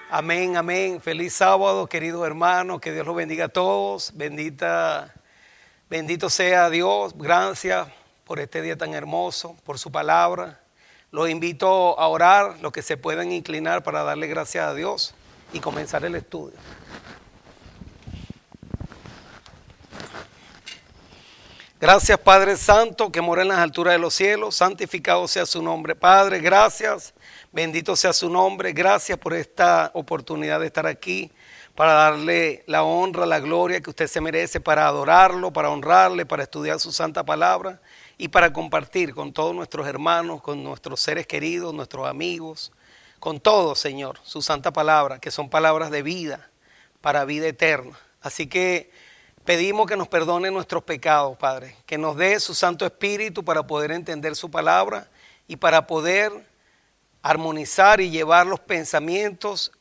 Amén, amén. Feliz sábado, queridos hermanos. Que Dios los bendiga a todos. Bendito sea Dios. Gracias por este día tan hermoso, por su palabra. Los invito a orar, los que se puedan inclinar para darle gracias a Dios y comenzar el estudio. Gracias, Padre Santo, que mora en las alturas de los cielos. Santificado sea su nombre. Padre, gracias. Bendito sea su nombre. Gracias por esta oportunidad de estar aquí para darle la honra, la gloria que usted se merece, para adorarlo, para honrarle, para estudiar su santa palabra y para compartir con todos nuestros hermanos, con nuestros seres queridos, nuestros amigos, con todos, Señor, su santa palabra, que son palabras de vida, para vida eterna. Así que pedimos que nos perdone nuestros pecados, Padre, que nos dé su Santo Espíritu para poder entender su palabra y para poder armonizar y llevar los pensamientos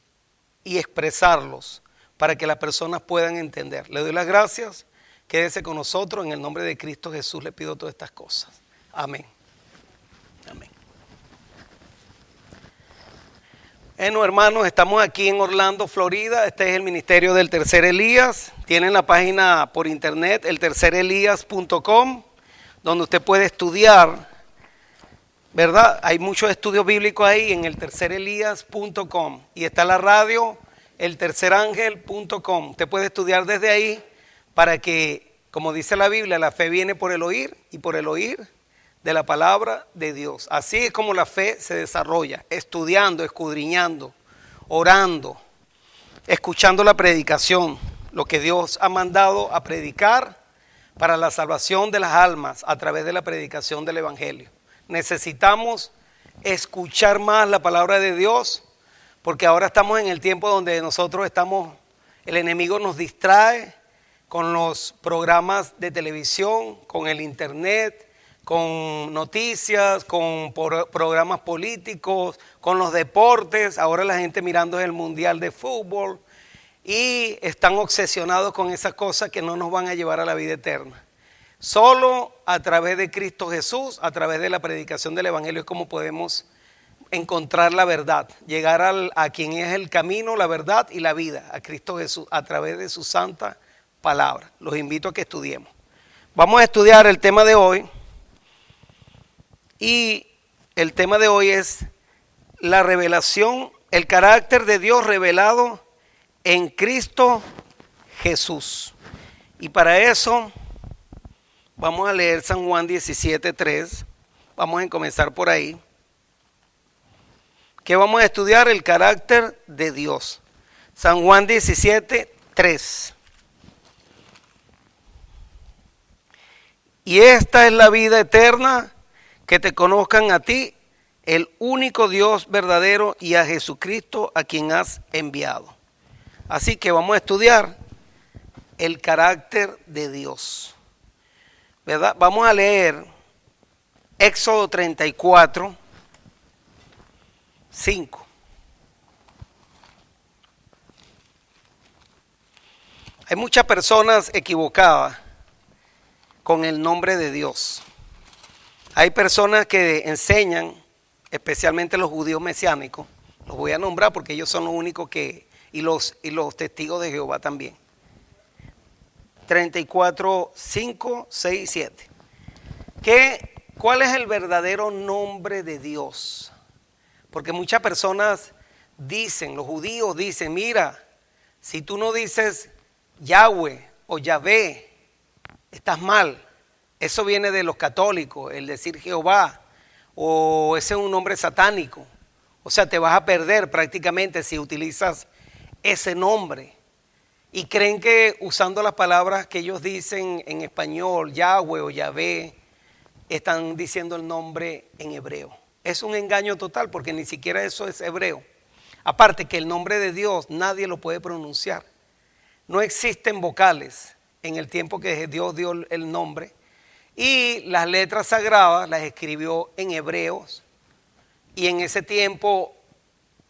y expresarlos para que las personas puedan entender. Le doy las gracias, quédese con nosotros, en el nombre de Cristo Jesús le pido todas estas cosas. Amén. Amén. Bueno, hermanos, estamos aquí en Orlando, Florida. Este es el ministerio del Tercer Elías. Tienen la página por internet, eltercerelias.com, donde usted puede estudiar, ¿verdad? Hay muchos estudios bíblicos ahí en eltercerelias.com. Y está la radio, eltercerangel.com. Usted puede estudiar desde ahí para que, como dice la Biblia, la fe viene por el oír y por el oír de la palabra de Dios. Así es como la fe se desarrolla, estudiando, escudriñando, orando, escuchando la predicación, lo que Dios ha mandado a predicar para la salvación de las almas a través de la predicación del Evangelio. Necesitamos escuchar más la palabra de Dios, porque ahora estamos en el tiempo donde nosotros estamos, el enemigo nos distrae con los programas de televisión, con el internet, con noticias, con programas políticos, con los deportes. Ahora la gente mirando el mundial de fútbol y están obsesionados con esas cosas que no nos van a llevar a la vida eterna. Solo a través de Cristo Jesús, a través de la predicación del Evangelio es como podemos encontrar la verdad, llegar a quien es el camino, la verdad y la vida, a Cristo Jesús, a través de su santa palabra. Los invito a que estudiemos. Vamos a estudiar el tema de hoy. Y el tema de hoy es la revelación, el carácter de Dios revelado en Cristo Jesús. Y para eso vamos a leer San Juan 17:3. Vamos a comenzar por ahí. Que vamos a estudiar el carácter de Dios. San Juan 17:3. Y esta es la vida eterna, que te conozcan a ti, el único Dios verdadero, y a Jesucristo a quien has enviado. Así que vamos a estudiar el carácter de Dios, ¿verdad? Vamos a leer Éxodo 34, 5. Hay muchas personas equivocadas con el nombre de Dios. Hay personas que enseñan, especialmente los judíos mesiánicos, los voy a nombrar porque ellos son los únicos que, y los testigos de Jehová también. 34, 5, 6 y 7. ¿Cuál es el verdadero nombre de Dios? Porque muchas personas dicen, los judíos dicen, mira, si tú no dices Yahweh o Yahvé, estás mal. Eso viene de los católicos, el decir Jehová, o ese es un nombre satánico. O sea, te vas a perder prácticamente si utilizas ese nombre. Y creen que usando las palabras que ellos dicen en español, Yahweh o Yahvé, están diciendo el nombre en hebreo. Es un engaño total porque ni siquiera eso es hebreo. Aparte que el nombre de Dios nadie lo puede pronunciar. No existen vocales en el tiempo que Dios dio el nombre. Y las letras sagradas las escribió en hebreos. Y en ese tiempo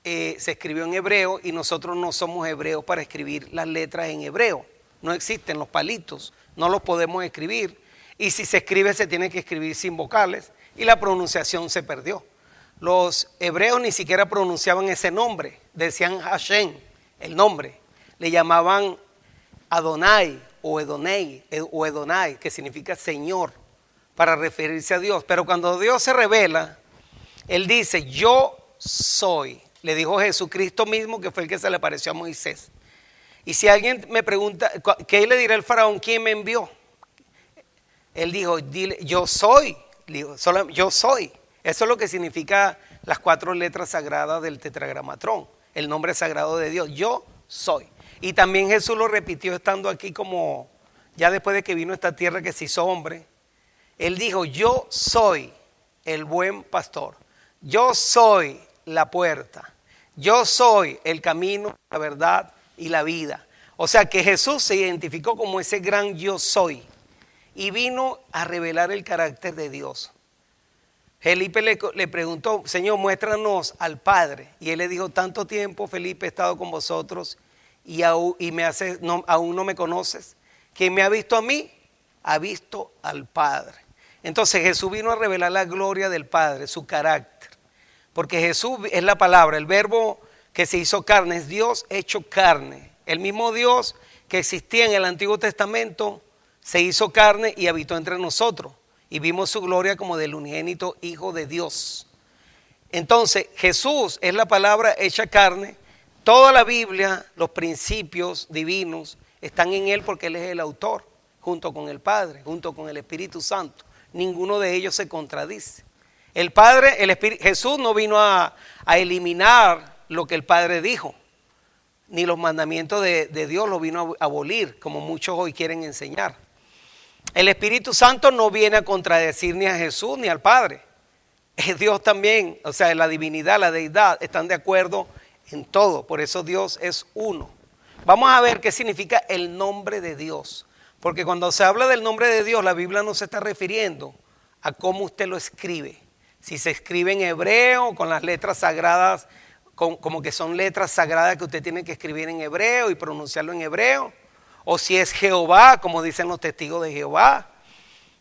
se escribió en hebreo y nosotros no somos hebreos para escribir las letras en hebreo. No existen los palitos, no los podemos escribir. Y si se escribe se tiene que escribir sin vocales y la pronunciación se perdió. Los hebreos ni siquiera pronunciaban ese nombre decían Hashem, el nombre. Le llamaban Adonai o Edonai, que significa Señor, para referirse a Dios. Pero cuando Dios se revela, Él dice, yo soy. Le dijo Jesucristo mismo, que fue el que se le apareció a Moisés. Y si alguien me pregunta, ¿qué le dirá el faraón? ¿Quién me envió? Él dijo, dile, yo soy. Dijo, yo soy. Eso es lo que significa las 4 letras sagradas del tetragramatrón, el nombre sagrado de Dios, yo soy. Y también Jesús lo repitió estando aquí, como ya después de que vino a esta tierra, que se hizo hombre. Él dijo, yo soy el buen pastor, yo soy la puerta, yo soy el camino, la verdad y la vida. O sea que Jesús se identificó como ese gran yo soy y vino a revelar el carácter de Dios. Felipe le preguntó, Señor, muéstranos al Padre. Y él le dijo, tanto tiempo, Felipe, he estado con vosotros y aún no me conoces. Quien me ha visto a mí, ha visto al Padre. Entonces Jesús vino a revelar la gloria del Padre, su carácter. Porque Jesús es la palabra, el verbo que se hizo carne, es Dios hecho carne. El mismo Dios que existía en el Antiguo Testamento se hizo carne y habitó entre nosotros. Y vimos su gloria como del unigénito Hijo de Dios. Entonces Jesús es la palabra hecha carne. Toda la Biblia, los principios divinos están en Él porque Él es el autor, junto con el Padre, junto con el Espíritu Santo. Ninguno de ellos se contradice. El Padre, Jesús no vino a eliminar lo que el Padre dijo, ni los mandamientos de Dios los vino a abolir, como muchos hoy quieren enseñar. El Espíritu Santo no viene a contradecir ni a Jesús ni al Padre. Es Dios también, o sea, la divinidad, la deidad, están de acuerdo en todo. Por eso Dios es uno. Vamos a ver qué significa el nombre de Dios. Porque cuando se habla del nombre de Dios, la Biblia no se está refiriendo a cómo usted lo escribe. Si se escribe en hebreo, con las letras sagradas, como que son letras sagradas que usted tiene que escribir en hebreo y pronunciarlo en hebreo. O si es Jehová, como dicen los testigos de Jehová,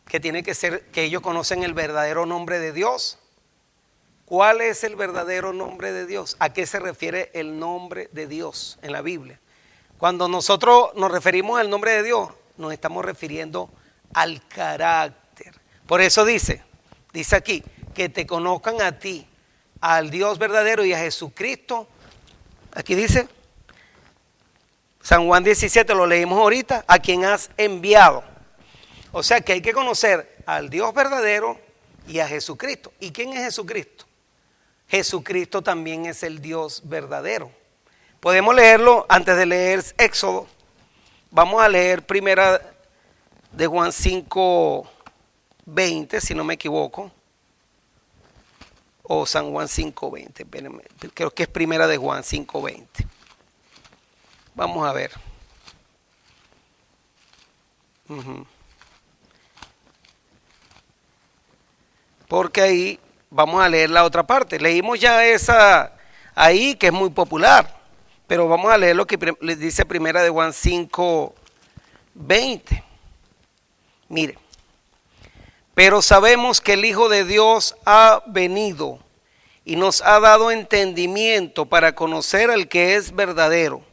que tiene que ser, que ellos conocen el verdadero nombre de Dios. ¿Cuál es el verdadero nombre de Dios? ¿A qué se refiere el nombre de Dios en la Biblia? Cuando nosotros nos referimos al nombre de Dios, nos estamos refiriendo al carácter. Por eso dice aquí, que te conozcan a ti, al Dios verdadero y a Jesucristo. Aquí dice San Juan 17, lo leímos ahorita, a quien has enviado. O sea que hay que conocer al Dios verdadero y a Jesucristo. ¿Y quién es Jesucristo? Jesucristo también es el Dios verdadero. Podemos leerlo antes de leer Éxodo. Vamos a leer primera de Juan 5:20, si no me equivoco. O San Juan 5:20, creo que es primera de Juan 5:20. Vamos a ver. Porque ahí vamos a leer la otra parte. Leímos ya esa ahí, que es muy popular, pero vamos a leer lo que les dice primera de Juan 5:20. Mire, pero sabemos que el Hijo de Dios ha venido y nos ha dado entendimiento para conocer al que es verdadero.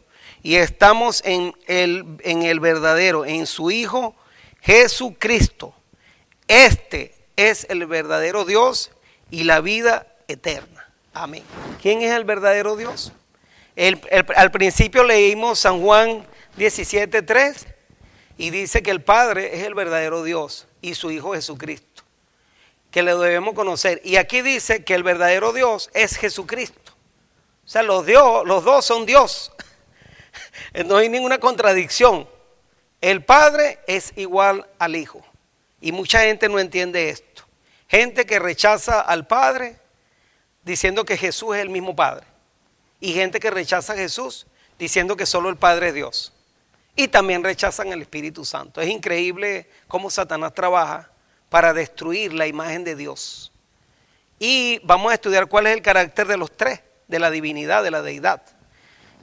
Y estamos en el verdadero, en su Hijo Jesucristo. Este es el verdadero Dios y la vida eterna. Amén. ¿Quién es el verdadero Dios? Al principio leímos San Juan 17:3 y dice que el Padre es el verdadero Dios y su Hijo Jesucristo, que le debemos conocer. Y aquí dice que el verdadero Dios es Jesucristo. O sea, los dos son Dios. No hay ninguna contradicción. El Padre es igual al Hijo. Y mucha gente no entiende esto. Gente que rechaza al Padre diciendo que Jesús es el mismo Padre. Y gente que rechaza a Jesús diciendo que solo el Padre es Dios. Y también rechazan el Espíritu Santo. Es increíble cómo Satanás trabaja para destruir la imagen de Dios. Y vamos a estudiar cuál es el carácter de los tres, de la divinidad, de la deidad.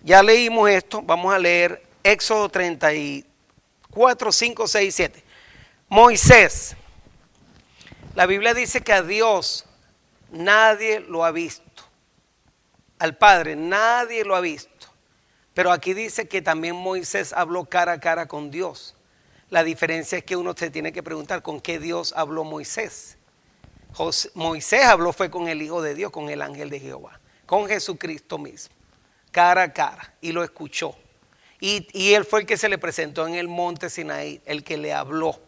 Ya leímos esto, vamos a leer Éxodo 34, 5, 6, 7. Moisés, la Biblia dice que a Dios nadie lo ha visto. al Padre, nadie lo ha visto. Pero aquí dice que también Moisés habló cara a cara con Dios. La diferencia es que uno se tiene que preguntar con qué Dios habló Moisés. Moisés habló fue con el Hijo de Dios, con el ángel de Jehová, con Jesucristo mismo, cara a cara, y lo escuchó. Y él fue el que se le presentó en el monte Sinaí, el que le habló.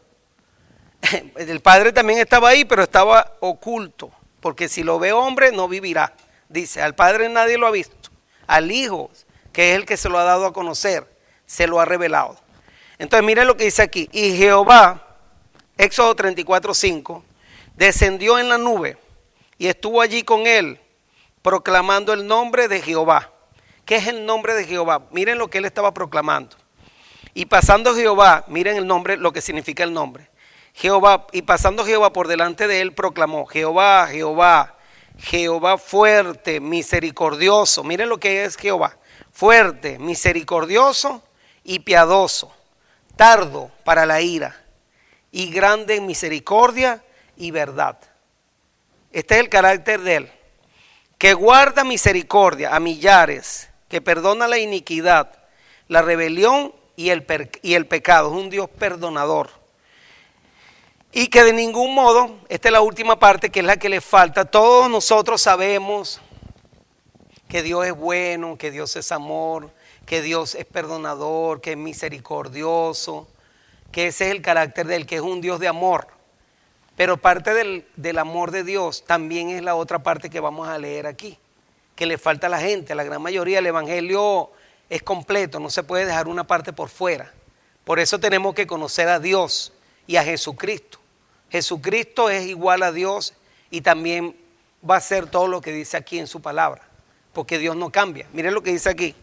El Padre también estaba ahí, pero estaba oculto, porque si lo ve hombre no vivirá. Dice, al Padre nadie lo ha visto, al Hijo, que es el que se lo ha dado a conocer, se lo ha revelado. Entonces miren lo que dice aquí, y Jehová, Éxodo 34:5, descendió en la nube y estuvo allí con él, proclamando el nombre de Jehová. ¿Qué es el nombre de Jehová? Miren lo que él estaba proclamando. Y pasando Jehová, miren el nombre, lo que significa el nombre. Jehová, y pasando Jehová por delante de él, proclamó, Jehová, Jehová, Jehová fuerte, misericordioso. Miren lo que es Jehová, fuerte, misericordioso y piadoso, tardo para la ira y grande en misericordia y verdad. Este es el carácter de él, que guarda misericordia a millares, que perdona la iniquidad, la rebelión y el pecado. Es un Dios perdonador. Y que de ningún modo, esta es la última parte que es la que le falta, todos nosotros sabemos que Dios es bueno, que Dios es amor, que Dios es perdonador, que es misericordioso, que ese es el carácter de él, que es un Dios de amor. Pero parte del amor de Dios también es la otra parte que vamos a leer aquí, que le falta a la gente. La gran mayoría del evangelio es completo, no se puede dejar una parte por fuera. Por eso tenemos que conocer a Dios y a Jesucristo. Jesucristo es igual a Dios y también va a hacer todo lo que dice aquí en su palabra, porque Dios no cambia. Miren lo que dice aquí.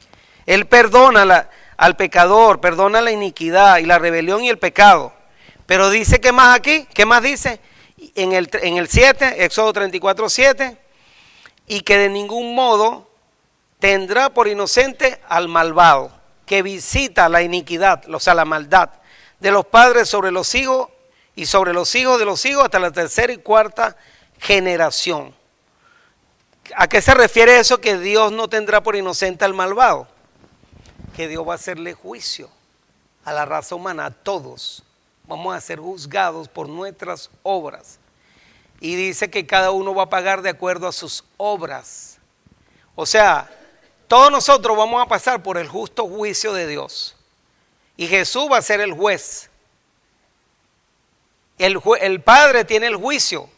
Él perdona al pecador, perdona la iniquidad y la rebelión y el pecado. Pero dice, ¿qué más aquí? ¿Qué más dice? En el 7, Éxodo 34:7, y que de ningún modo tendrá por inocente al malvado, que visita la iniquidad, o sea, la maldad de los padres sobre los hijos y sobre los hijos de los hijos hasta la tercera y cuarta generación. ¿A qué se refiere eso que Dios no tendrá por inocente al malvado? Que Dios va a hacerle juicio a la raza humana, a todos. Vamos a ser juzgados por nuestras obras. Y dice que cada uno va a pagar de acuerdo a sus obras. O sea, todos nosotros vamos a pasar por el justo juicio de Dios. Y Jesús va a ser el juez. El Padre tiene el juicio,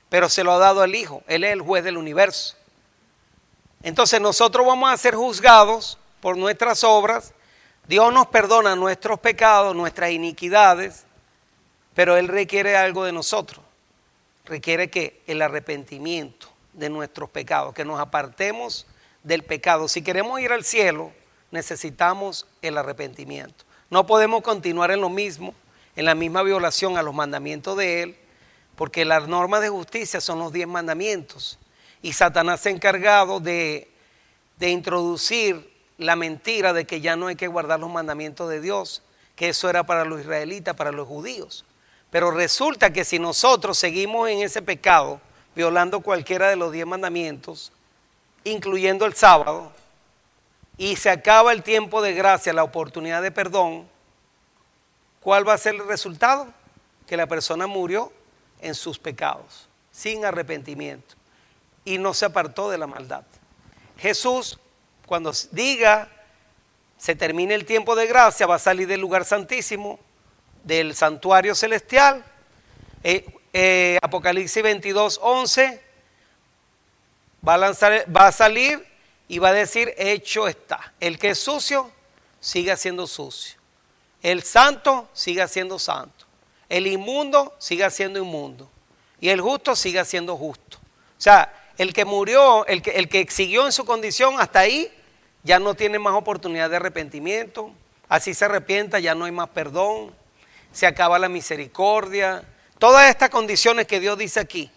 pero se lo ha dado al Hijo. Él es el juez del universo. Entonces nosotros vamos a ser juzgados por nuestras obras. Dios nos perdona nuestros pecados, nuestras iniquidades, pero Él requiere algo de nosotros. Requiere que el arrepentimiento de nuestros pecados, que nos apartemos del pecado. Si queremos ir al cielo, necesitamos el arrepentimiento. No podemos continuar en lo mismo, en la misma violación a los mandamientos de Él, porque las normas de justicia son los 10 mandamientos. Y Satanás se ha encargado de introducir la mentira de que ya no hay que guardar los mandamientos de Dios, que eso era para los israelitas, para los judíos. Pero resulta que si nosotros seguimos en ese pecado, violando cualquiera de los 10 mandamientos, incluyendo el sábado, y se acaba el tiempo de gracia, la oportunidad de perdón, ¿cuál va a ser el resultado? Que la persona murió en sus pecados, sin arrepentimiento, y no se apartó de la maldad. Jesús, cuando diga, se termine el tiempo de gracia, va a salir del lugar santísimo, del santuario celestial, Apocalipsis 22:11, va a salir y va a decir, hecho está. El que es sucio, siga siendo sucio. El santo, siga siendo santo. El inmundo, siga siendo inmundo. Y el justo, siga siendo justo. O sea, el que murió, el que siguió en su condición hasta ahí, ya no tiene más oportunidad de arrepentimiento. Así se arrepienta, ya no hay más perdón. Se acaba la misericordia. Todas estas condiciones que Dios dice aquí,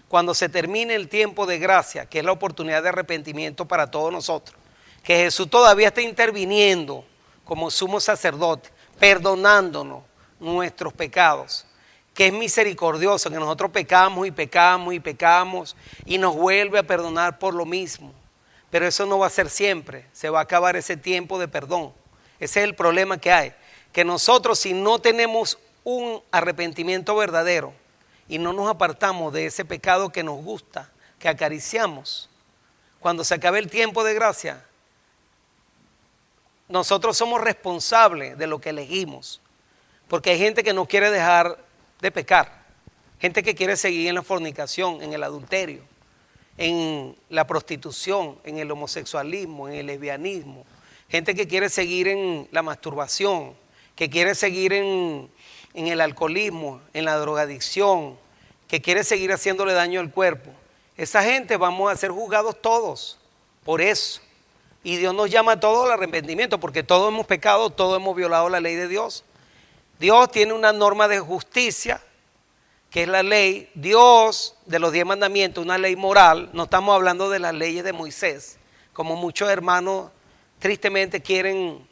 cuando se termine el tiempo de gracia, que es la oportunidad de arrepentimiento para todos nosotros, que Jesús todavía está interviniendo como sumo sacerdote, perdonándonos nuestros pecados, que es misericordioso, que nosotros pecamos y pecamos y pecamos y nos vuelve a perdonar por lo mismo. pero eso no va a ser siempre. Se va a acabar ese tiempo de perdón. Ese es el problema que hay. Que nosotros, si no tenemos un arrepentimiento verdadero y no nos apartamos de ese pecado que nos gusta, que acariciamos, cuando se acabe el tiempo de gracia, nosotros somos responsables de lo que elegimos. Porque hay gente que no quiere dejar de pecar. Gente que quiere seguir en la fornicación, en el adulterio, en la prostitución, en el homosexualismo, en el lesbianismo. Gente que quiere seguir en la masturbación, que quiere seguir en el alcoholismo, en la drogadicción, que quiere seguir haciéndole daño al cuerpo. Esa gente vamos a ser juzgados todos por eso. Y Dios nos llama a todos al arrepentimiento, porque todos hemos pecado, todos hemos violado la ley de Dios. Dios tiene una norma de justicia, que es la ley. Dios, de los 10 mandamientos, una ley moral. No estamos hablando de las leyes de Moisés, como muchos hermanos tristemente quieren,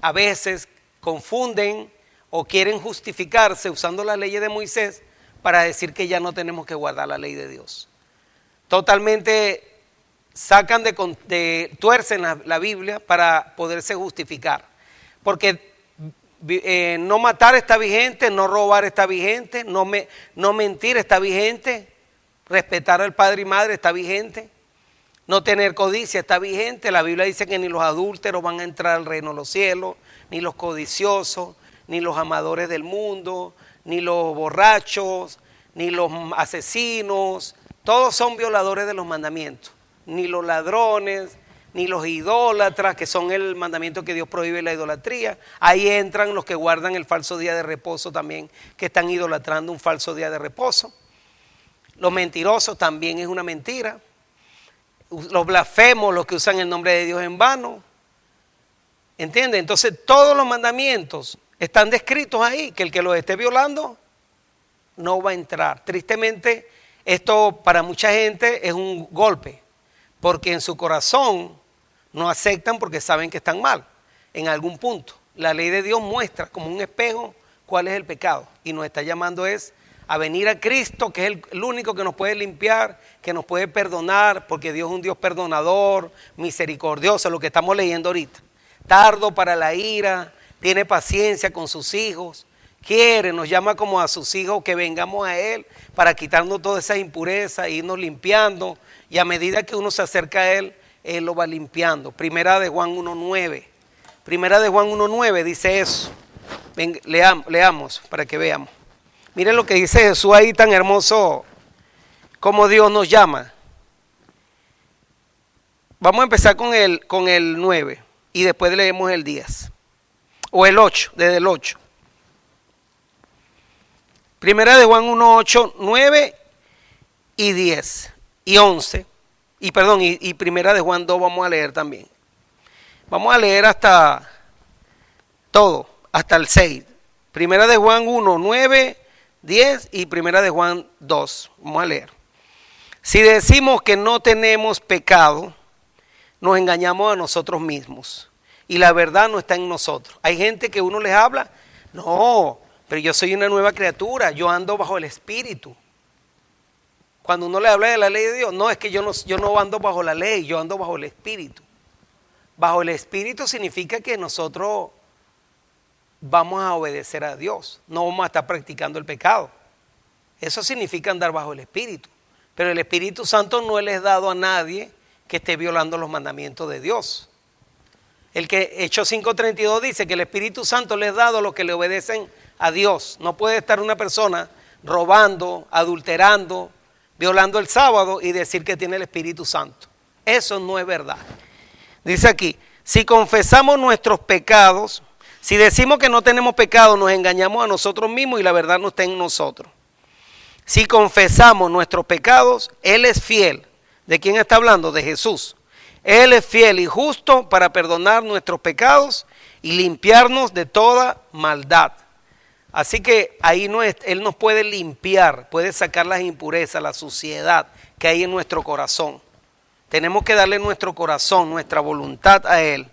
a veces confunden o quieren justificarse usando las leyes de Moisés para decir que ya no tenemos que guardar la ley de Dios. Totalmente sacan tuercen la Biblia para poderse justificar. Porque no matar está vigente, no robar está vigente, no mentir está vigente, respetar al padre y madre está vigente, no tener codicia está vigente. La Biblia dice que ni los adúlteros van a entrar al reino de los cielos, ni los codiciosos, ni los amadores del mundo, ni los borrachos, ni los asesinos. Todos son violadores de los mandamientos. Ni los ladrones, ni los idólatras, que son el mandamiento que Dios prohíbe, la idolatría. Ahí entran los que guardan el falso día de reposo también, que están idolatrando un falso día de reposo. Los mentirosos también es una mentira. Los blasfemos, los que usan el nombre de Dios en vano. ¿Entienden? Entonces todos los mandamientos están descritos ahí, que el que los esté violando no va a entrar. Tristemente, esto para mucha gente es un golpe, porque en su corazón no aceptan porque saben que están mal en algún punto. La ley de Dios muestra como un espejo cuál es el pecado y nos está llamando es a venir a Cristo, que es el único que nos puede limpiar, que nos puede perdonar, porque Dios es un Dios perdonador, misericordioso, lo que estamos leyendo ahorita. Tardo para la ira, tiene paciencia con sus hijos, nos llama como a sus hijos que vengamos a Él para quitarnos todas esas impurezas e irnos limpiando, y a medida que uno se acerca a Él, Él lo va limpiando. Primera de Juan 1:9. Primera de Juan 1:9 dice eso. Ven, leamos para que veamos. Miren lo que dice Jesús ahí, tan hermoso como Dios nos llama. Vamos a empezar con el 9 y después leemos el 10. O el 8, desde el 8. Primera de Juan 1:8, 9 y 10 y 11. Y primera de Juan 2 vamos a leer también. Vamos a leer hasta todo, hasta el 6. Primera de Juan 1, 9, 10 y primera de Juan 2. Vamos a leer. Si decimos que no tenemos pecado, nos engañamos a nosotros mismos y la verdad no está en nosotros. Hay gente que uno les habla, no, pero yo soy una nueva criatura, yo ando bajo el Espíritu. Cuando uno le habla de la ley de Dios, no, es que yo no ando bajo la ley, yo ando bajo el Espíritu. Bajo el Espíritu significa que nosotros vamos a obedecer a Dios, no vamos a estar practicando el pecado. Eso significa andar bajo el Espíritu. Pero el Espíritu Santo no le es dado a nadie que esté violando los mandamientos de Dios. Hechos 5:32 dice que el Espíritu Santo le es dado a los que le obedecen a Dios. No puede estar una persona robando, adulterando, violando el sábado y decir que tiene el Espíritu Santo. Eso no es verdad. Dice aquí, si confesamos nuestros pecados, si decimos que no tenemos pecado, nos engañamos a nosotros mismos y la verdad no está en nosotros. Si confesamos nuestros pecados, Él es fiel. ¿De quién está hablando? De Jesús. Él es fiel y justo para perdonar nuestros pecados y limpiarnos de toda maldad. Así que ahí Él nos puede limpiar, puede sacar las impurezas, la suciedad que hay en nuestro corazón. Tenemos que darle nuestro corazón, nuestra voluntad a Él.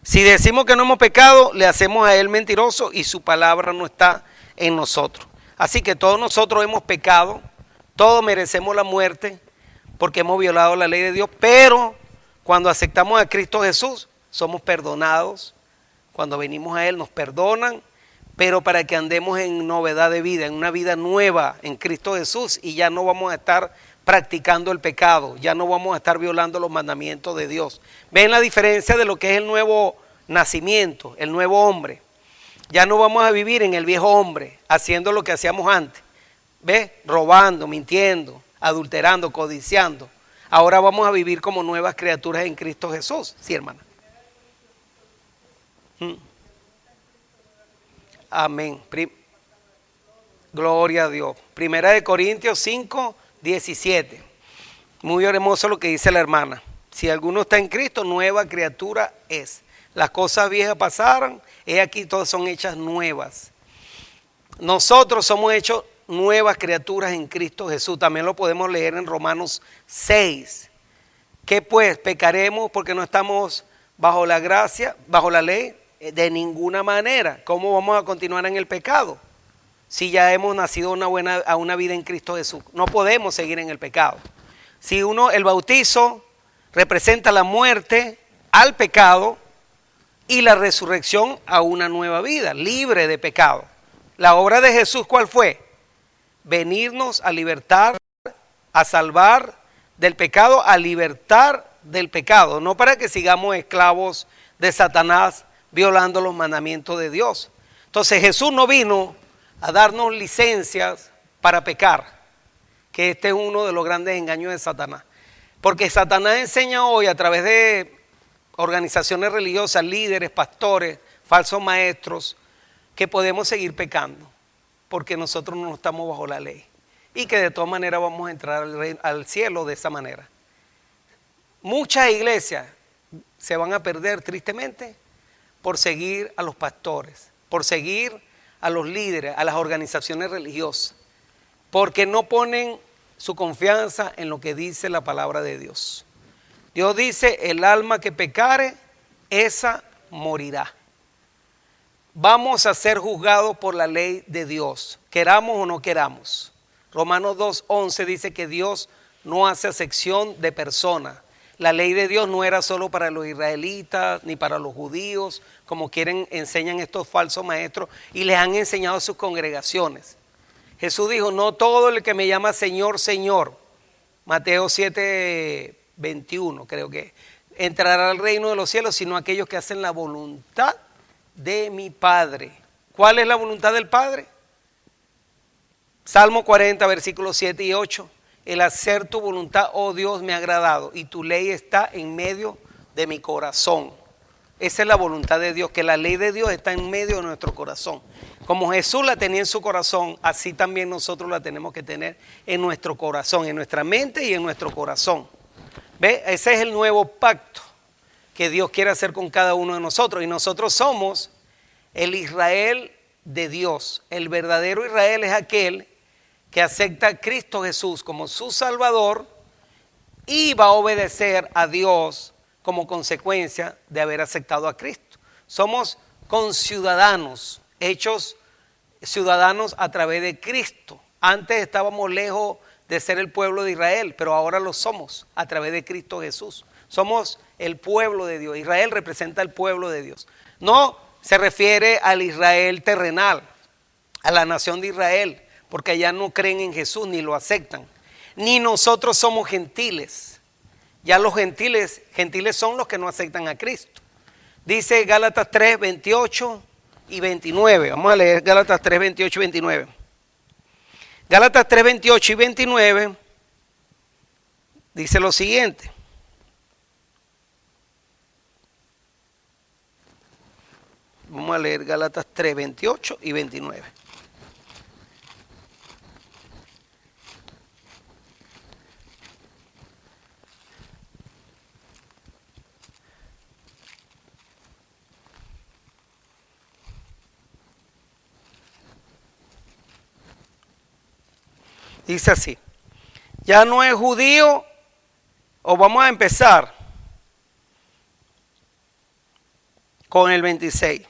Si decimos que no hemos pecado, le hacemos a Él mentiroso y su palabra no está en nosotros. Así que todos nosotros hemos pecado, todos merecemos la muerte porque hemos violado la ley de Dios, pero Cuando aceptamos a Cristo Jesús, somos perdonados. Cuando venimos a Él nos perdonan, pero para que andemos en novedad de vida, en una vida nueva en Cristo Jesús, y ya no vamos a estar practicando el pecado, ya no vamos a estar violando los mandamientos de Dios. ¿Ven la diferencia de lo que es el nuevo nacimiento, el nuevo hombre? Ya no vamos a vivir en el viejo hombre, haciendo lo que hacíamos antes. ¿Ves? Robando, mintiendo, adulterando, codiciando. Ahora vamos a vivir como nuevas criaturas en Cristo Jesús. Sí, hermana. Amén. Gloria a Dios. Primera de Corintios 5, 17. Muy hermoso lo que dice la hermana. Si alguno está en Cristo, nueva criatura es. Las cosas viejas pasaron, he aquí todas son hechas nuevas. Nosotros somos hechos nuevas criaturas en Cristo Jesús. También lo podemos leer en Romanos 6. ¿Qué pues? ¿Pecaremos porque no estamos bajo la gracia, bajo la ley? De ninguna manera. ¿Cómo vamos a continuar en el pecado? Si ya hemos nacido a una vida en Cristo Jesús. No podemos seguir en el pecado. Si el bautizo representa la muerte al pecado y la resurrección a una nueva vida, libre de pecado. La obra de Jesús, ¿cuál fue? Venirnos a libertar, a salvar del pecado, a libertar del pecado. No para que sigamos esclavos de Satanás, violando los mandamientos de Dios. Entonces Jesús no vino a darnos licencias para pecar, que este es uno de los grandes engaños de Satanás. Porque Satanás enseña hoy a través de organizaciones religiosas, líderes, pastores, falsos maestros, que podemos seguir pecando, porque nosotros no estamos bajo la ley. Y que de todas maneras vamos a entrar al cielo de esa manera. Muchas iglesias se van a perder tristemente por seguir a los pastores, por seguir a los líderes, a las organizaciones religiosas, porque no ponen su confianza en lo que dice la palabra de Dios. Dios dice, el alma que pecare, esa morirá. Vamos a ser juzgados por la ley de Dios, queramos o no queramos. Romanos 2:11 dice que Dios no hace acepción de personas. La ley de Dios no era solo para los israelitas ni para los judíos, como enseñan estos falsos maestros y les han enseñado a sus congregaciones. Jesús dijo, no todo el que me llama Señor, Señor, Mateo 7:21 creo que, entrará al reino de los cielos, sino aquellos que hacen la voluntad de mi Padre. ¿Cuál es la voluntad del Padre? Salmo 40, versículos 7 y 8. El hacer tu voluntad, oh Dios, me ha agradado y tu ley está en medio de mi corazón. Esa es la voluntad de Dios, que la ley de Dios está en medio de nuestro corazón. Como Jesús la tenía en su corazón, así también nosotros la tenemos que tener en nuestro corazón, en nuestra mente y en nuestro corazón. ¿Ve? Ese es el nuevo pacto que Dios quiere hacer con cada uno de nosotros. Y nosotros somos el Israel de Dios. El verdadero Israel es aquel que acepta a Cristo Jesús como su Salvador y va a obedecer a Dios como consecuencia de haber aceptado a Cristo. Somos conciudadanos, hechos ciudadanos a través de Cristo. Antes estábamos lejos de ser el pueblo de Israel, pero ahora lo somos a través de Cristo Jesús. Somos el pueblo de Dios. Israel representa el pueblo de Dios. No se refiere al Israel terrenal, a la nación de Israel, porque allá no creen en Jesús ni lo aceptan. Ni nosotros somos gentiles. Ya los gentiles son los que no aceptan a Cristo. Dice Gálatas 3, 28 y 29. Vamos a leer Gálatas 3, 28 y 29. Gálatas 3, 28 y 29 dice lo siguiente. Vamos a leer Gálatas 3, 28 y 29. Dice así, ya no es judío, o vamos a empezar con el 26.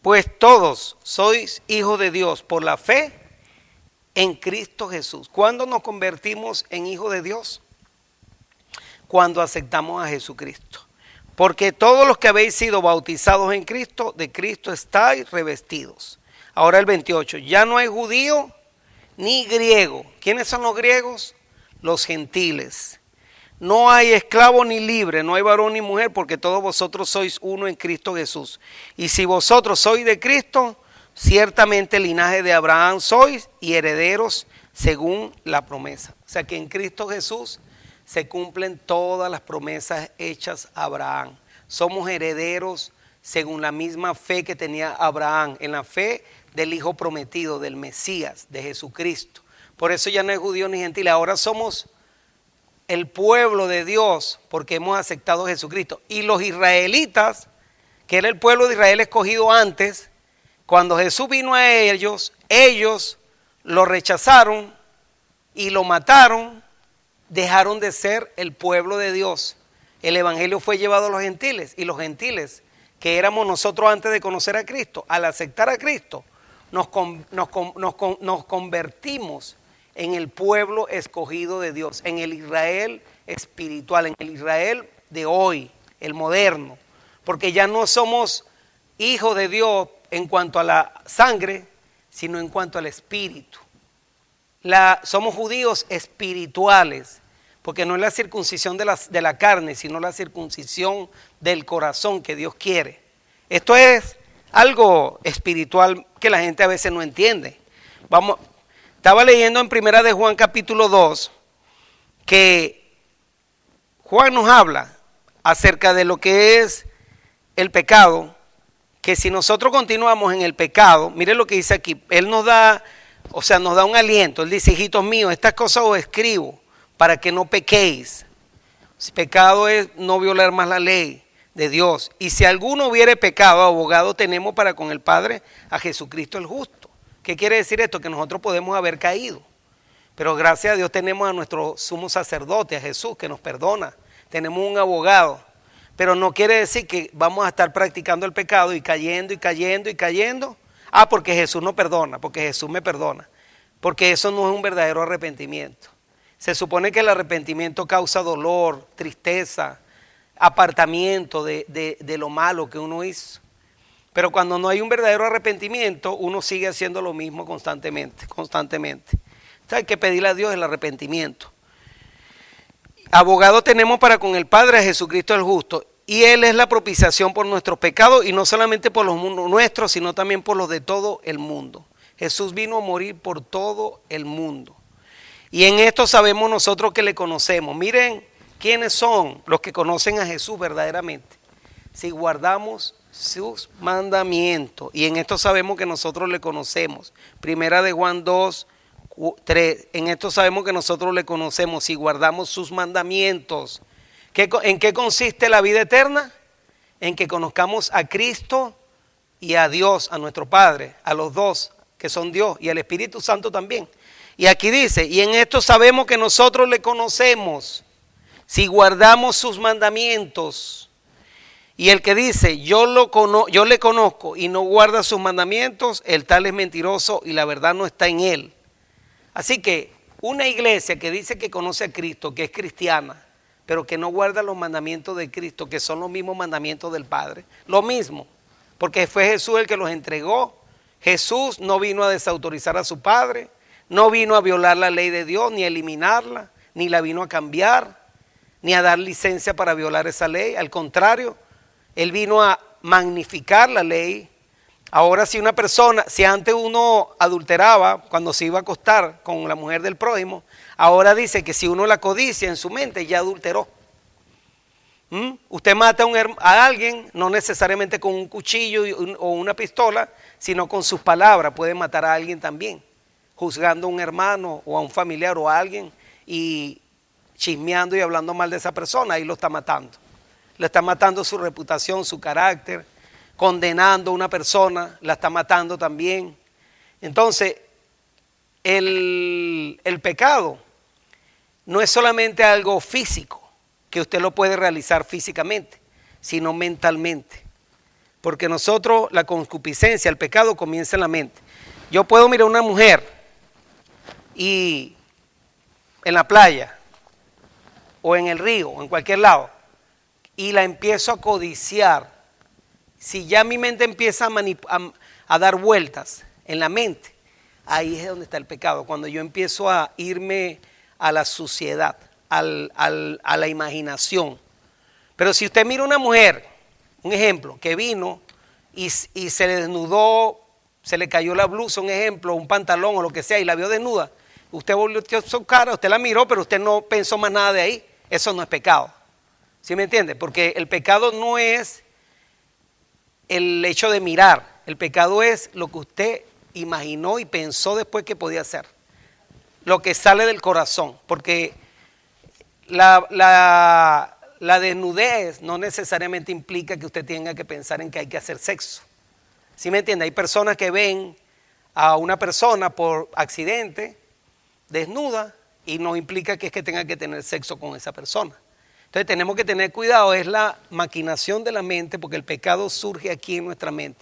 Pues todos sois hijos de Dios por la fe en Cristo Jesús. ¿Cuándo nos convertimos en hijos de Dios? cuando aceptamos a Jesucristo. Porque todos los que habéis sido bautizados en Cristo, de Cristo estáis revestidos. Ahora el 28, ya no hay judío ni griego. ¿Quiénes son los griegos? Los gentiles. No hay esclavo ni libre, no hay varón ni mujer, porque todos vosotros sois uno en Cristo Jesús. Y si vosotros sois de Cristo, ciertamente linaje de Abraham sois y herederos según la promesa. O sea que en Cristo Jesús se cumplen todas las promesas hechas a Abraham. Somos herederos según la misma fe que tenía Abraham, en la fe del Hijo prometido, del Mesías, de Jesucristo. Por eso ya no es judío ni gentil, ahora somos el pueblo de Dios porque hemos aceptado a Jesucristo. Y los israelitas, que era el pueblo de Israel escogido antes, cuando Jesús vino a ellos, ellos lo rechazaron y lo mataron, dejaron de ser el pueblo de Dios. El evangelio fue llevado a los gentiles, y los gentiles, que éramos nosotros antes de conocer a Cristo, al aceptar a Cristo, nos convertimos en el pueblo escogido de Dios, en el Israel espiritual, en el Israel de hoy, el moderno, porque ya no somos hijos de Dios en cuanto a la sangre, sino en cuanto al espíritu. Somos judíos espirituales, porque no es la circuncisión de la carne, sino la circuncisión del corazón que Dios quiere. Esto es algo espiritual que la gente a veces no entiende. Estaba leyendo en Primera de Juan capítulo 2, que Juan nos habla acerca de lo que es el pecado, que si nosotros continuamos en el pecado, mire lo que dice aquí, él nos da un aliento. Él dice: hijitos míos, estas cosas os escribo para que no pequéis. Si pecado es no violar más la ley de Dios. Y si alguno hubiere pecado, abogado tenemos para con el Padre a Jesucristo el justo. ¿Qué quiere decir esto? Que nosotros podemos haber caído, pero gracias a Dios tenemos a nuestro sumo sacerdote, a Jesús, que nos perdona. Tenemos un abogado, pero no quiere decir que vamos a estar practicando el pecado y cayendo y cayendo y cayendo. Porque Jesús no perdona, porque Jesús me perdona. Porque eso no es un verdadero arrepentimiento. Se supone que el arrepentimiento causa dolor, tristeza, apartamiento de lo malo que uno hizo. Pero cuando no hay un verdadero arrepentimiento, uno sigue haciendo lo mismo constantemente. Entonces hay que pedirle a Dios el arrepentimiento. Abogado tenemos para con el Padre a Jesucristo el justo. Y Él es la propiciación por nuestros pecados, y no solamente por los nuestros, sino también por los de todo el mundo. Jesús vino a morir por todo el mundo. Y en esto sabemos nosotros que le conocemos. Miren quiénes son los que conocen a Jesús verdaderamente. Si guardamos sus mandamientos. Y en esto sabemos que nosotros le conocemos. Primera de Juan 2, 3. En esto sabemos que nosotros le conocemos si guardamos sus mandamientos. ¿En qué consiste la vida eterna? En que conozcamos a Cristo y a Dios, a nuestro Padre, a los dos que son Dios, y al Espíritu Santo también. Y aquí dice: y en esto sabemos que nosotros le conocemos si guardamos sus mandamientos. Y el que dice yo le conozco y no guarda sus mandamientos, el tal es mentiroso y la verdad no está en él. Así que una iglesia que dice que conoce a Cristo, que es cristiana, pero que no guarda los mandamientos de Cristo, que son los mismos mandamientos del Padre, lo mismo, porque fue Jesús el que los entregó. Jesús no vino a desautorizar a su Padre, no vino a violar la ley de Dios, ni a eliminarla, ni la vino a cambiar, ni a dar licencia para violar esa ley. Al contrario, Él vino a magnificar la ley. Ahora si una persona, si antes uno adulteraba cuando se iba a acostar con la mujer del prójimo, ahora dice que si uno la codicia en su mente, ya adulteró. Usted mata a alguien, no necesariamente con un cuchillo o una pistola, sino con sus palabras. Puede matar a alguien también, juzgando a un hermano o a un familiar o a alguien y chismeando y hablando mal de esa persona. Ahí lo está matando. Le está matando su reputación, su carácter. Condenando a una persona, la está matando también. Entonces, el pecado no es solamente algo físico, que usted lo puede realizar físicamente, sino mentalmente. Porque nosotros, la concupiscencia, el pecado comienza en la mente. Yo puedo mirar a una mujer y en la playa, o en el río o en cualquier lado y la empiezo a codiciar, si ya mi mente empieza a dar vueltas en la mente, ahí es donde está el pecado, cuando yo empiezo a irme a la suciedad, a la imaginación. Pero si usted mira una mujer, un ejemplo, que vino y se le desnudó, se le cayó la blusa, un ejemplo, un pantalón o lo que sea, y la vio desnuda, usted volteó su cara, usted la miró, pero usted no pensó más nada de ahí, eso no es pecado. ¿Sí me entiende? Porque el pecado no es el hecho de mirar, el pecado es lo que usted imaginó y pensó después que podía hacer, lo que sale del corazón, porque la desnudez no necesariamente implica que usted tenga que pensar en que hay que hacer sexo. ¿Sí me entiende? Hay personas que ven a una persona por accidente desnuda y no implica que es que tenga que tener sexo con esa persona. Entonces tenemos que tener cuidado, es la maquinación de la mente, porque el pecado surge aquí en nuestra mente.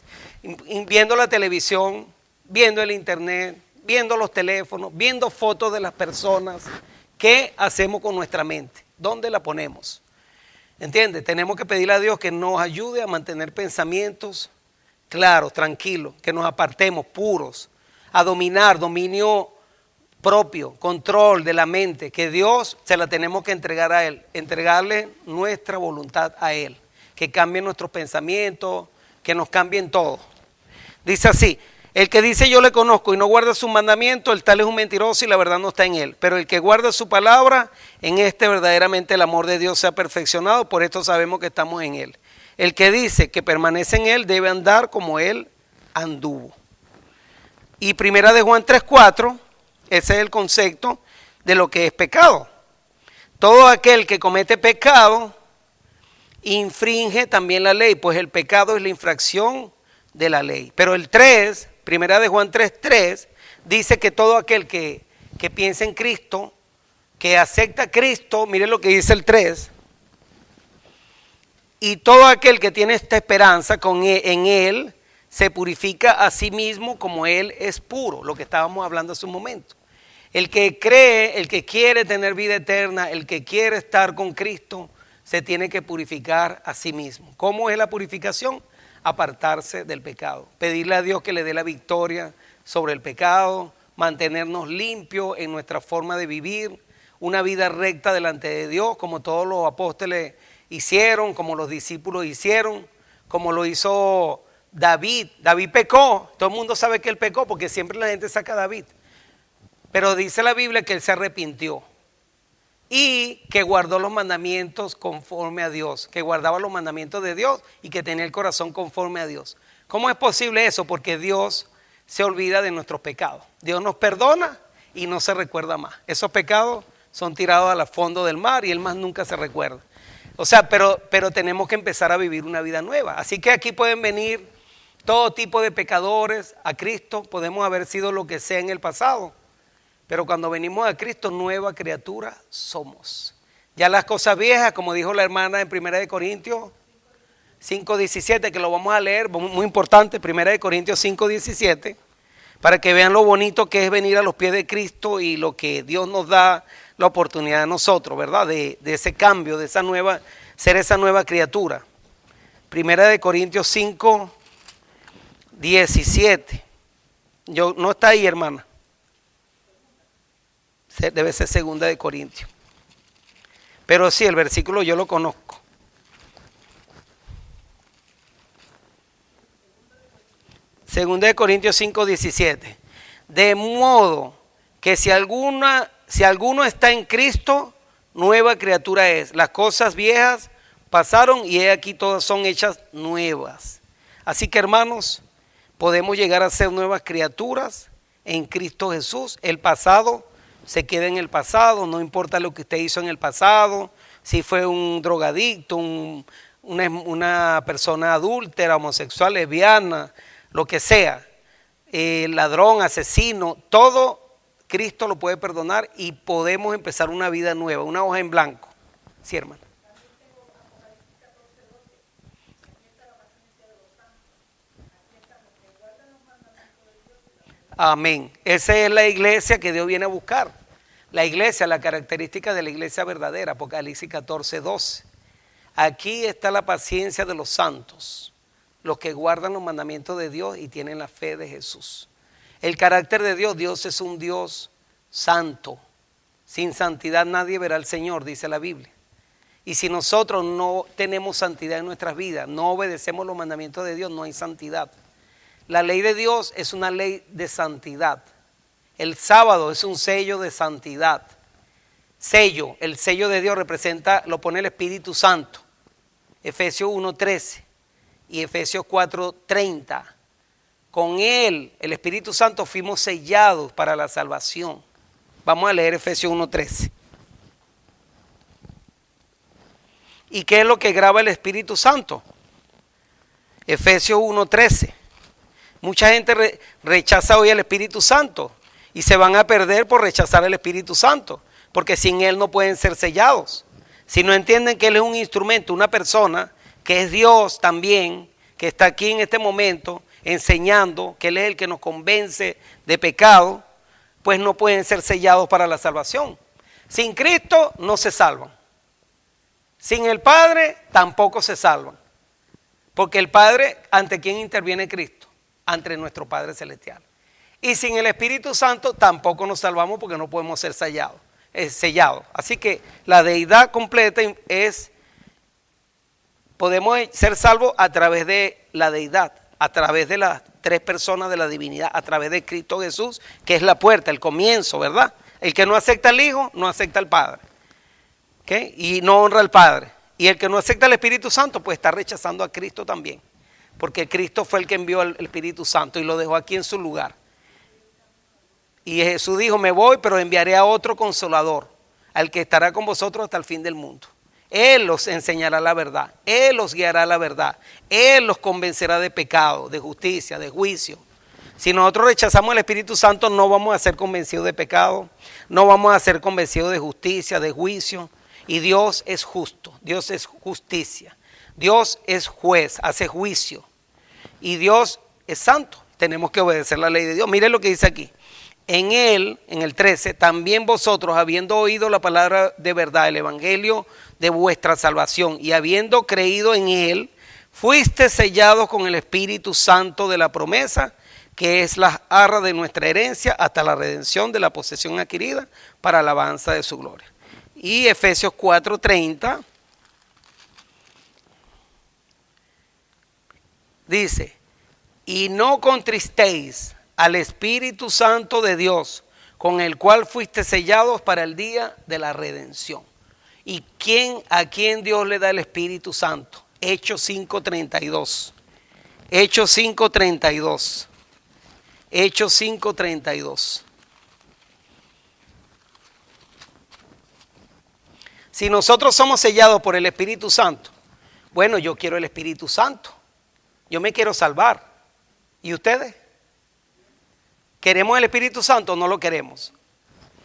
Viendo la televisión, viendo el internet, viendo los teléfonos, viendo fotos de las personas. ¿Qué hacemos con nuestra mente? ¿Dónde la ponemos? ¿Entiendes? Tenemos que pedirle a Dios que nos ayude a mantener pensamientos claros, tranquilos, que nos apartemos puros, a dominar, dominio propio, control de la mente, que Dios se la tenemos que entregar a Él, entregarle nuestra voluntad a Él, que cambie nuestros pensamientos, que nos cambien todo. Dice así, el que dice yo le conozco y no guarda sus mandamientos, el tal es un mentiroso y la verdad no está en él. Pero el que guarda su palabra, en este verdaderamente el amor de Dios se ha perfeccionado, por esto sabemos que estamos en él. El que dice que permanece en él debe andar como él anduvo. Y primera de Juan 3:4, ese es el concepto de lo que es pecado. Todo aquel que comete pecado infringe también la ley, pues el pecado es la infracción de la ley. Pero el 3, primera de Juan 3:3, dice que todo aquel que piensa en Cristo, que acepta a Cristo, mire lo que dice el 3, y todo aquel que tiene esta esperanza en Él, se purifica a sí mismo como Él es puro, lo que estábamos hablando hace un momento. El que cree, el que quiere tener vida eterna, el que quiere estar con Cristo, se tiene que purificar a sí mismo. ¿Cómo es la purificación? Apartarse del pecado, pedirle a Dios que le dé la victoria sobre el pecado, mantenernos limpios en nuestra forma de vivir, una vida recta delante de Dios, como todos los apóstoles hicieron, como los discípulos hicieron, como lo hizo David. David pecó, todo el mundo sabe que él pecó porque siempre la gente saca a David, pero dice la Biblia que él se arrepintió y que guardó los mandamientos conforme a Dios, que guardaba los mandamientos de Dios y que tenía el corazón conforme a Dios. ¿Cómo es posible eso? Porque Dios se olvida de nuestros pecados. Dios nos perdona y no se recuerda más. Esos pecados son tirados al fondo del mar y él más nunca se recuerda. O sea, pero tenemos que empezar a vivir una vida nueva. Así que aquí pueden venir todo tipo de pecadores a Cristo. Podemos haber sido lo que sea en el pasado, pero cuando venimos a Cristo, nueva criatura somos. Ya las cosas viejas, como dijo la hermana en 1 Corintios 5:17, que lo vamos a leer, muy importante, 1 Corintios 5:17, para que vean lo bonito que es venir a los pies de Cristo y lo que Dios nos da la oportunidad a nosotros, ¿verdad? De ese cambio, de esa nueva, ser esa nueva criatura. 1 Corintios 5:17. No está ahí, hermana. Debe ser 2 Corintios. Pero sí, el versículo yo lo conozco. 2 Corintios 5:17. De modo que si alguno está en Cristo, nueva criatura es. Las cosas viejas pasaron y he aquí todas son hechas nuevas. Así que, hermanos, podemos llegar a ser nuevas criaturas en Cristo Jesús. El pasado se queda en el pasado, no importa lo que usted hizo en el pasado, si fue un drogadicto, una persona adúltera, homosexual, lesbiana, lo que sea, ladrón, asesino, todo Cristo lo puede perdonar y podemos empezar una vida nueva, una hoja en blanco. Sí, hermano. Amén. Esa es la iglesia que Dios viene a buscar. La iglesia, la característica de la iglesia verdadera, Apocalipsis 14:12. Aquí está la paciencia de los santos, los que guardan los mandamientos de Dios y tienen la fe de Jesús. El carácter de Dios, Dios es un Dios santo. Sin santidad nadie verá al Señor, dice la Biblia. Y si nosotros no tenemos santidad en nuestras vidas, no obedecemos los mandamientos de Dios, no hay santidad. La ley de Dios es una ley de santidad. El sábado es un sello de santidad. Sello, el sello de Dios representa, lo pone el Espíritu Santo. Efesios 1:13 y Efesios 4:30. Con Él, el Espíritu Santo, fuimos sellados para la salvación. Vamos a leer Efesios 1:13. ¿Y qué es lo que graba el Espíritu Santo? Efesios 1:13. Mucha gente rechaza hoy al Espíritu Santo y se van a perder por rechazar al Espíritu Santo, porque sin Él no pueden ser sellados. Si no entienden que Él es un instrumento, una persona, que es Dios también, que está aquí en este momento enseñando, que Él es el que nos convence de pecado, pues no pueden ser sellados para la salvación. Sin Cristo no se salvan. Sin el Padre tampoco se salvan. Porque el Padre, ¿ante quién interviene Cristo? Ante nuestro Padre Celestial. Y sin el Espíritu Santo tampoco nos salvamos porque no podemos ser sellados. Así que la deidad completa es, podemos ser salvos a través de la deidad, a través de las tres personas de la divinidad, a través de Cristo Jesús, que es la puerta, el comienzo, ¿verdad? El que no acepta al Hijo, no acepta al Padre. ¿Okay? Y no honra al Padre. Y el que no acepta al Espíritu Santo, pues está rechazando a Cristo también. Porque Cristo fue el que envió al Espíritu Santo y lo dejó aquí en su lugar. Y Jesús dijo, me voy, pero enviaré a otro consolador, al que estará con vosotros hasta el fin del mundo. Él los enseñará la verdad, Él los guiará a la verdad, Él los convencerá de pecado, de justicia, de juicio. Si nosotros rechazamos al Espíritu Santo, no vamos a ser convencidos de pecado, no vamos a ser convencidos de justicia, de juicio. Y Dios es justo, Dios es justicia, Dios es juez, hace juicio. Y Dios es santo, tenemos que obedecer la ley de Dios. Miren lo que dice aquí. En Él, en el 13, también vosotros, habiendo oído la palabra de verdad, el evangelio de vuestra salvación, y habiendo creído en Él, fuiste sellados con el Espíritu Santo de la promesa, que es la arra de nuestra herencia hasta la redención de la posesión adquirida para alabanza de su gloria. Y Efesios 4:30 dice, y no contristéis al Espíritu Santo de Dios, con el cual fuiste sellados para el día de la redención. ¿Y a quién Dios le da el Espíritu Santo? Hechos 5:32. Hechos 5:32. Hechos 5:32. Si nosotros somos sellados por el Espíritu Santo, bueno, yo quiero el Espíritu Santo. Yo me quiero salvar. ¿Y ustedes? ¿Queremos el Espíritu Santo o no lo queremos?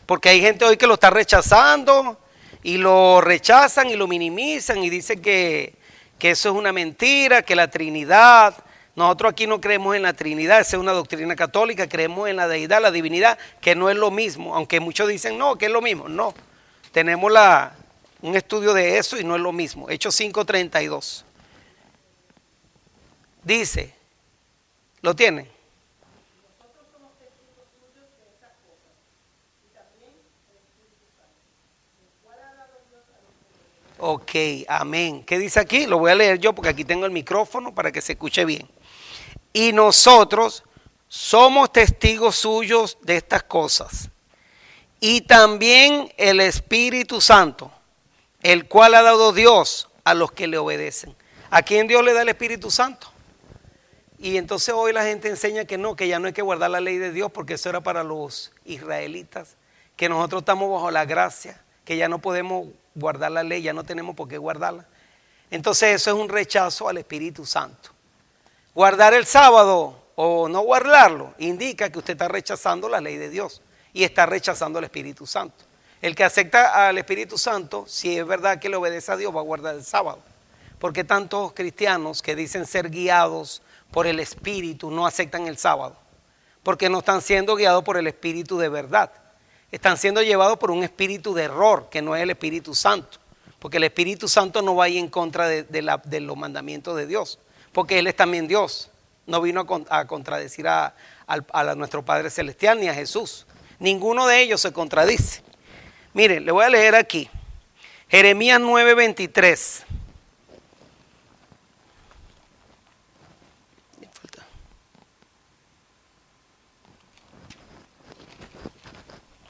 Porque hay gente hoy que lo está rechazando y lo rechazan y lo minimizan y dicen que eso es una mentira, que la Trinidad. Nosotros aquí no creemos en la Trinidad, esa es una doctrina católica, creemos en la deidad, la divinidad, que no es lo mismo, aunque muchos dicen no, que es lo mismo. No, tenemos un estudio de eso y no es lo mismo. Hechos 5:32. Dice, ¿lo tienen? Ok, amén. ¿Qué dice aquí? Lo voy a leer yo porque aquí tengo el micrófono para que se escuche bien. Y nosotros somos testigos suyos de estas cosas. Y también el Espíritu Santo, el cual ha dado Dios a los que le obedecen. ¿A quién Dios le da el Espíritu Santo? Y entonces hoy la gente enseña que no, que ya no hay que guardar la ley de Dios porque eso era para los israelitas, que nosotros estamos bajo la gracia, que ya no podemos guardar la ley, ya no tenemos por qué guardarla. Entonces eso es un rechazo al Espíritu Santo. Guardar el sábado o no guardarlo indica que usted está rechazando la ley de Dios y está rechazando al Espíritu Santo. El que acepta al Espíritu Santo, si es verdad que le obedece a Dios, va a guardar el sábado. Porque tantos cristianos que dicen ser guiados por el Espíritu no aceptan el sábado? Porque no están siendo guiados por el Espíritu de verdad. están siendo llevados por un espíritu de error, que no es el Espíritu Santo. Porque el Espíritu Santo no va a ir en contra de los mandamientos de Dios, porque Él es también Dios. No vino a contradecir a nuestro Padre Celestial ni a Jesús. Ninguno de ellos se contradice. Miren, le voy a leer aquí. Jeremías 9:23.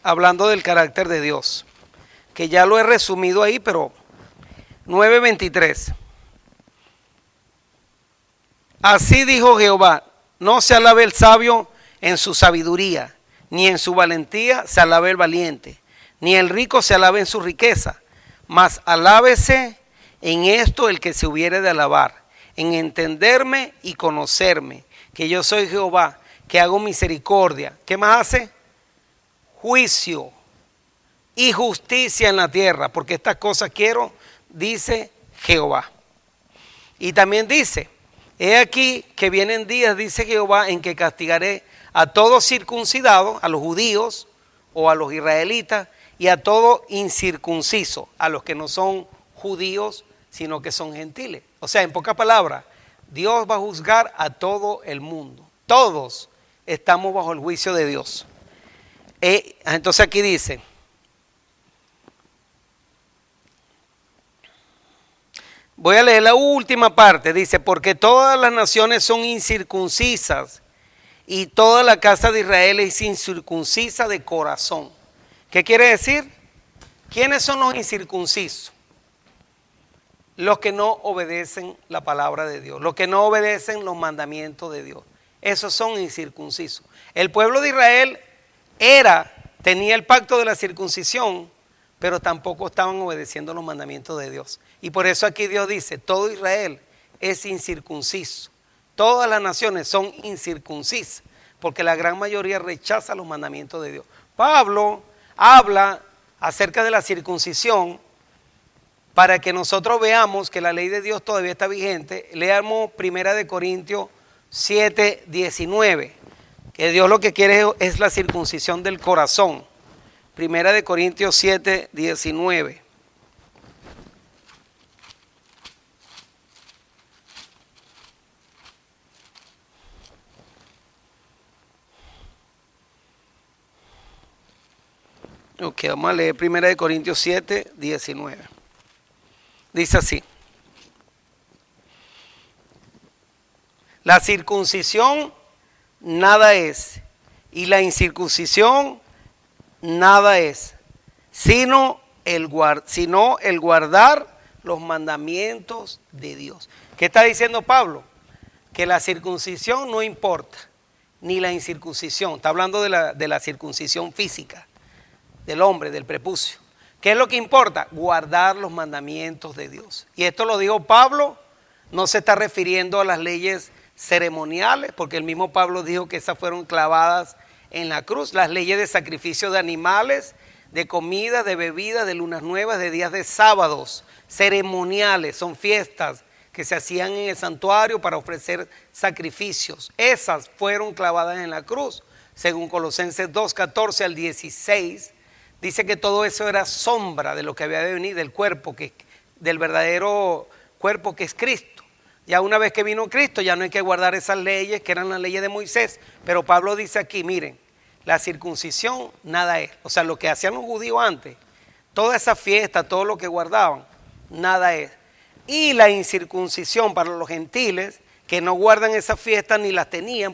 Hablando del carácter de Dios, que ya lo he resumido ahí, pero 9:23. Así dijo Jehová, no se alabe el sabio en su sabiduría, ni en su valentía se alabe el valiente, ni el rico se alabe en su riqueza, mas alábese en esto el que se hubiere de alabar, en entenderme y conocerme, que yo soy Jehová, que hago misericordia. ¿Qué más hace? Juicio y justicia en la tierra, porque estas cosas quiero, dice Jehová. Y también dice, he aquí que vienen días, dice Jehová, en que castigaré a todo circuncidado, a los judíos o a los israelitas, y a todo incircunciso, a los que no son judíos, sino que son gentiles. O sea, en pocas palabras, Dios va a juzgar a todo el mundo. Todos estamos bajo el juicio de Dios. Entonces aquí dice, voy a leer la última parte, dice, porque todas las naciones son incircuncisas y toda la casa de Israel es incircuncisa de corazón. ¿Qué quiere decir? ¿Quiénes son los incircuncisos? Los que no obedecen la palabra de Dios, los que no obedecen los mandamientos de Dios. Esos son incircuncisos. El pueblo de Israel tenía el pacto de la circuncisión, pero tampoco estaban obedeciendo los mandamientos de Dios. Y por eso aquí Dios dice, todo Israel es incircunciso. Todas las naciones son incircuncisas, porque la gran mayoría rechaza los mandamientos de Dios. Pablo habla acerca de la circuncisión para que nosotros veamos que la ley de Dios todavía está vigente. Leamos 1 Corintios 7:19, que Dios lo que quiere es la circuncisión del corazón. 1 Corintios 7:19. Ok, vamos a leer 1 Corintios 7:19. Dice así. La circuncisión nada es, y la incircuncisión nada es, sino el guardar los mandamientos de Dios. ¿Qué está diciendo Pablo? Que la circuncisión no importa, ni la incircuncisión. Está hablando de la circuncisión física, del hombre, del prepucio. ¿Qué es lo que importa? Guardar los mandamientos de Dios. Y esto lo dijo Pablo, no se está refiriendo a las leyes ceremoniales, porque el mismo Pablo dijo que esas fueron clavadas en la cruz. Las leyes de sacrificio de animales, de comida, de bebida, de lunas nuevas, de días de sábados, ceremoniales, son fiestas que se hacían en el santuario para ofrecer sacrificios. Esas fueron clavadas en la cruz, según Colosenses 2:14 al 16. Dice que todo eso era sombra de lo que había de venir, del verdadero cuerpo que es Cristo. Ya una vez que vino Cristo, ya no hay que guardar esas leyes que eran las leyes de Moisés. Pero Pablo dice aquí, miren, la circuncisión nada es. O sea, lo que hacían los judíos antes, toda esa fiesta, todo lo que guardaban, nada es. Y la incircuncisión para los gentiles, que no guardan esas fiestas ni las tenían,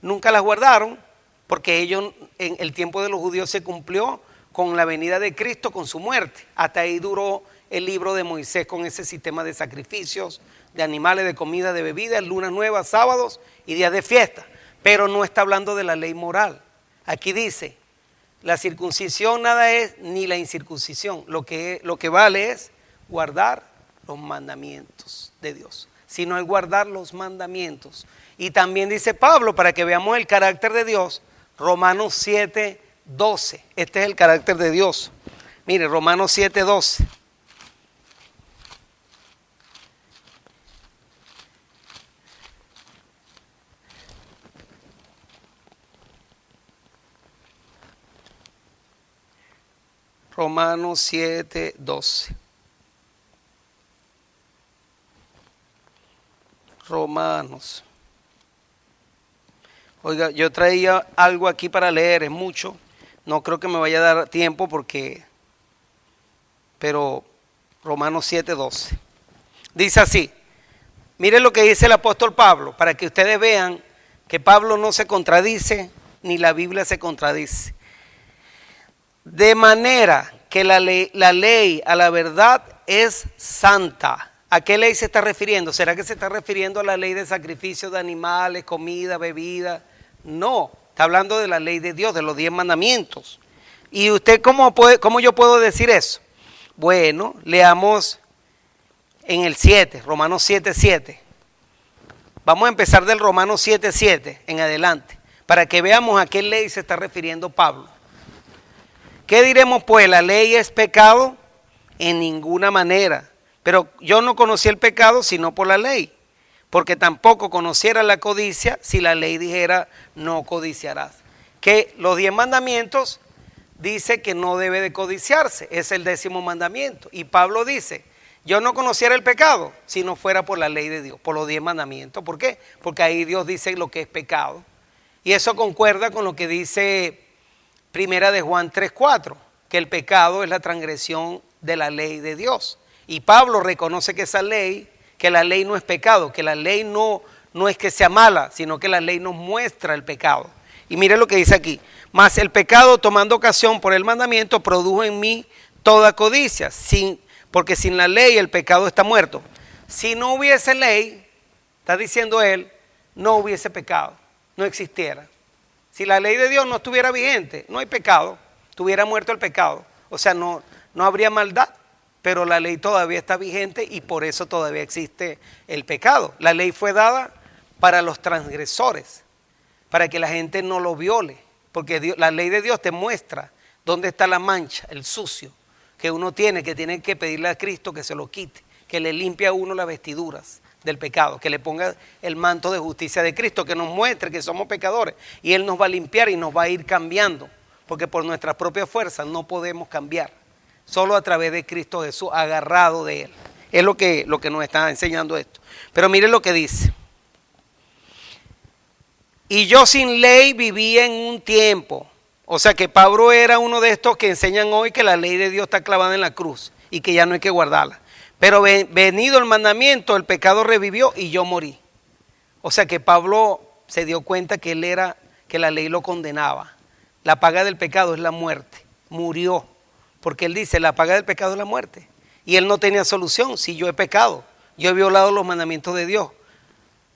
nunca las guardaron, porque ellos, en el tiempo de los judíos se cumplió con la venida de Cristo, con su muerte. Hasta ahí duró el libro de Moisés con ese sistema de sacrificios, de animales, de comida, de bebida, lunas nuevas, sábados y días de fiesta. Pero no está hablando de la ley moral. Aquí dice, la circuncisión nada es, ni la incircuncisión. Lo que vale es guardar los mandamientos de Dios, sino el guardar los mandamientos. Y también dice Pablo, para que veamos el carácter de Dios, Romanos 7:12. Este es el carácter de Dios. Mire, Romanos 7:12. Romanos 7, 12. Romanos. Oiga, yo traía algo aquí para leer, es mucho. No creo que me vaya a dar tiempo pero Romanos 7, 12. Dice así. Miren lo que dice el apóstol Pablo, para que ustedes vean que Pablo no se contradice, ni la Biblia se contradice. De manera que la ley a la verdad es santa. ¿A qué ley se está refiriendo? ¿Será que se está refiriendo a la ley de sacrificio de animales, comida, bebida? No, está hablando de la ley de Dios, de los 10 mandamientos. ¿Y usted cómo yo puedo decir eso? Bueno, leamos en el 7, Romanos 7, 7. Vamos a empezar del Romanos 7, 7 en adelante, para que veamos a qué ley se está refiriendo Pablo. ¿Qué diremos pues? ¿La ley es pecado? En ninguna manera. Pero yo no conocí el pecado sino por la ley, porque tampoco conociera la codicia si la ley dijera no codiciarás. Que los 10 mandamientos dice que no debe de codiciarse, es el 10º mandamiento. Y Pablo dice, yo no conociera el pecado si no fuera por la ley de Dios, por los 10 mandamientos. ¿Por qué? Porque ahí Dios dice lo que es pecado. Y eso concuerda con lo que dice Primera de Juan 3:4, que el pecado es la transgresión de la ley de Dios. Y Pablo reconoce que esa ley, que la ley no es pecado, que la ley no es que sea mala, sino que la ley nos muestra el pecado. Y mire lo que dice aquí, mas el pecado tomando ocasión por el mandamiento produjo en mí toda codicia, porque sin la ley el pecado está muerto. Si no hubiese ley, está diciendo él, no hubiese pecado, no existiera. Si la ley de Dios no estuviera vigente, no hay pecado, estuviera muerto el pecado. O sea, no habría maldad, pero la ley todavía está vigente y por eso todavía existe el pecado. La ley fue dada para los transgresores, para que la gente no lo viole, porque la ley de Dios te muestra dónde está la mancha, el sucio que uno tiene que pedirle a Cristo que se lo quite, que le limpie a uno las vestiduras del pecado, que le ponga el manto de justicia de Cristo, que nos muestre que somos pecadores y Él nos va a limpiar y nos va a ir cambiando, porque por nuestras propias fuerzas no podemos cambiar, solo a través de Cristo Jesús, agarrado de Él. Es lo que nos está enseñando esto. Pero miren lo que dice. Y yo sin ley vivía en un tiempo. O sea que Pablo era uno de estos que enseñan hoy que la ley de Dios está clavada en la cruz y que ya no hay que guardarla. Pero venido el mandamiento, el pecado revivió y yo morí. O sea que Pablo se dio cuenta que que la ley lo condenaba. La paga del pecado es la muerte. Murió. Porque él dice, la paga del pecado es la muerte. Y él no tenía solución. Si yo he pecado, yo he violado los mandamientos de Dios.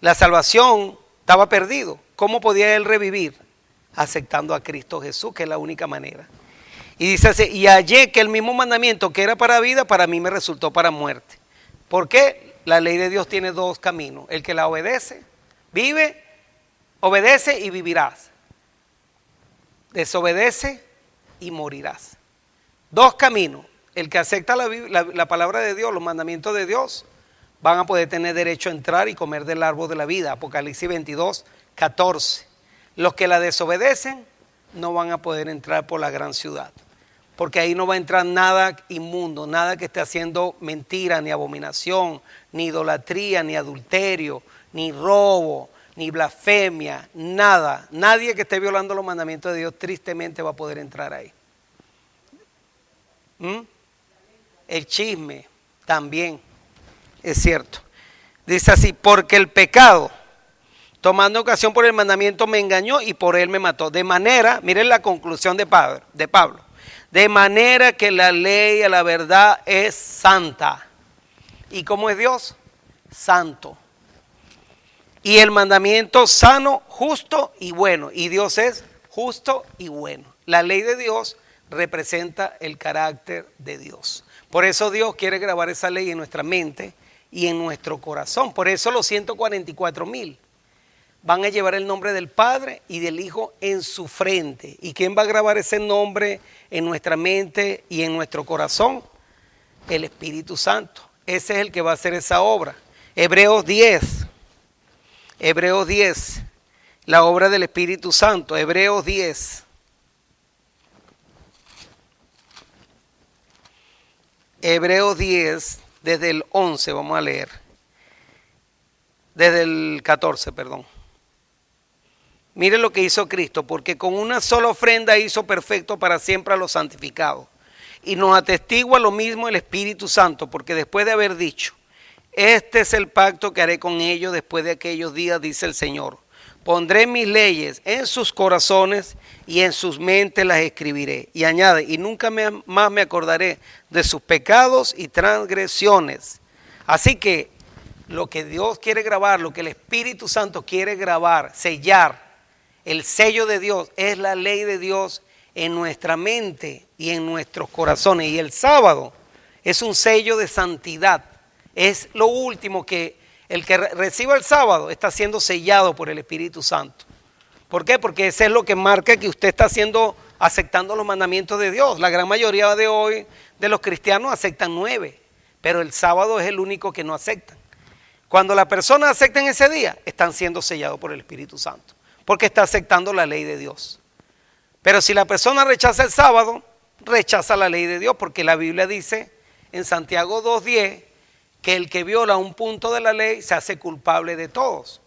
La salvación estaba perdido. ¿Cómo podía él revivir? Aceptando a Cristo Jesús, que es la única manera. Y dice así, y hallé que el mismo mandamiento que era para vida, para mí me resultó para muerte. ¿Por qué? La ley de Dios tiene 2 caminos. El que la obedece, obedece y vivirás. Desobedece y morirás. 2 caminos. El que acepta la palabra de Dios, los mandamientos de Dios, van a poder tener derecho a entrar y comer del árbol de la vida. Apocalipsis 22, 14. Los que la desobedecen no van a poder entrar por la gran ciudad, porque ahí no va a entrar nada inmundo, nada que esté haciendo mentira, ni abominación, ni idolatría, ni adulterio, ni robo, ni blasfemia, nada. Nadie que esté violando los mandamientos de Dios tristemente va a poder entrar ahí. El chisme también es cierto. Dice así, porque el pecado, tomando ocasión por el mandamiento, me engañó y por él me mató. De manera, miren la conclusión de Pablo. De manera que la ley a la verdad es santa. ¿Y cómo es Dios? Santo. Y el mandamiento sano, justo y bueno. Y Dios es justo y bueno. La ley de Dios representa el carácter de Dios. Por eso Dios quiere grabar esa ley en nuestra mente y en nuestro corazón. Por eso los 144,000 van a llevar el nombre del Padre y del Hijo en su frente. ¿Y quién va a grabar ese nombre en nuestra mente y en nuestro corazón? El Espíritu Santo. Ese es el que va a hacer esa obra. Hebreos 10, la obra del Espíritu Santo. Hebreos 10. Hebreos 10, desde el 11, vamos a leer. Desde el 14, perdón. Mire lo que hizo Cristo, porque con una sola ofrenda hizo perfecto para siempre a los santificados. Y nos atestigua lo mismo el Espíritu Santo, porque después de haber dicho, este es el pacto que haré con ellos después de aquellos días, dice el Señor. Pondré mis leyes en sus corazones y en sus mentes las escribiré. Y añade, y nunca más me acordaré de sus pecados y transgresiones. Así que lo que Dios quiere grabar, lo que el Espíritu Santo quiere grabar, sellar, el sello de Dios es la ley de Dios en nuestra mente y en nuestros corazones. Y el sábado es un sello de santidad. Es lo último que el que reciba el sábado está siendo sellado por el Espíritu Santo. ¿Por qué? Porque ese es lo que marca que usted está aceptando los mandamientos de Dios. La gran mayoría de hoy de los cristianos aceptan 9, pero el sábado es el único que no aceptan. Cuando la persona acepta en ese día, están siendo sellados por el Espíritu Santo, porque está aceptando la ley de Dios. Pero si la persona rechaza el sábado, rechaza la ley de Dios, porque la Biblia dice en Santiago 2:10 que el que viola un punto de la ley se hace culpable de todos.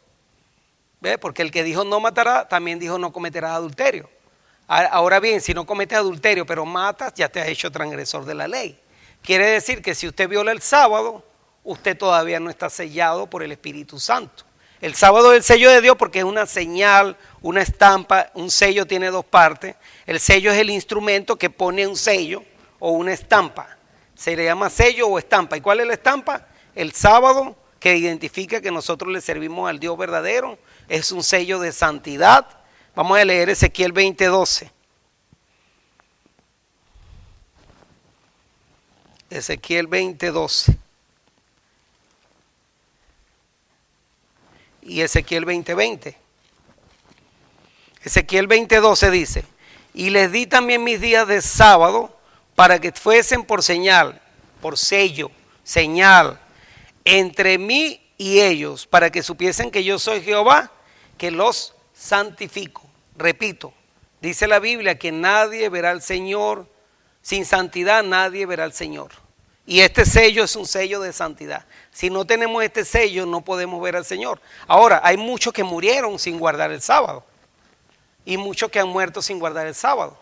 ¿Ve? Porque el que dijo no matará, también dijo no cometerás adulterio. Ahora bien, si no cometes adulterio pero matas, ya te has hecho transgresor de la ley. Quiere decir que si usted viola el sábado, usted todavía no está sellado por el Espíritu Santo. El sábado es el sello de Dios porque es una señal, una estampa. Un sello tiene 2 partes. El sello es el instrumento que pone un sello o una estampa. Se le llama sello o estampa. ¿Y cuál es la estampa? El sábado, que identifica que nosotros le servimos al Dios verdadero. Es un sello de santidad. Vamos a leer Ezequiel 20:12. Ezequiel 20:12. Y Ezequiel 20:20. Ezequiel 20:12 dice, y les di también mis días de sábado para que fuesen por señal, por sello, señal, entre mí y ellos, para que supiesen que yo soy Jehová, que los santifico. Repito, dice la Biblia que nadie verá al Señor, sin santidad nadie verá al Señor. Y este sello es un sello de santidad. Si no tenemos este sello, no podemos ver al Señor. Ahora, hay muchos que murieron sin guardar el sábado. Y muchos que han muerto sin guardar el sábado.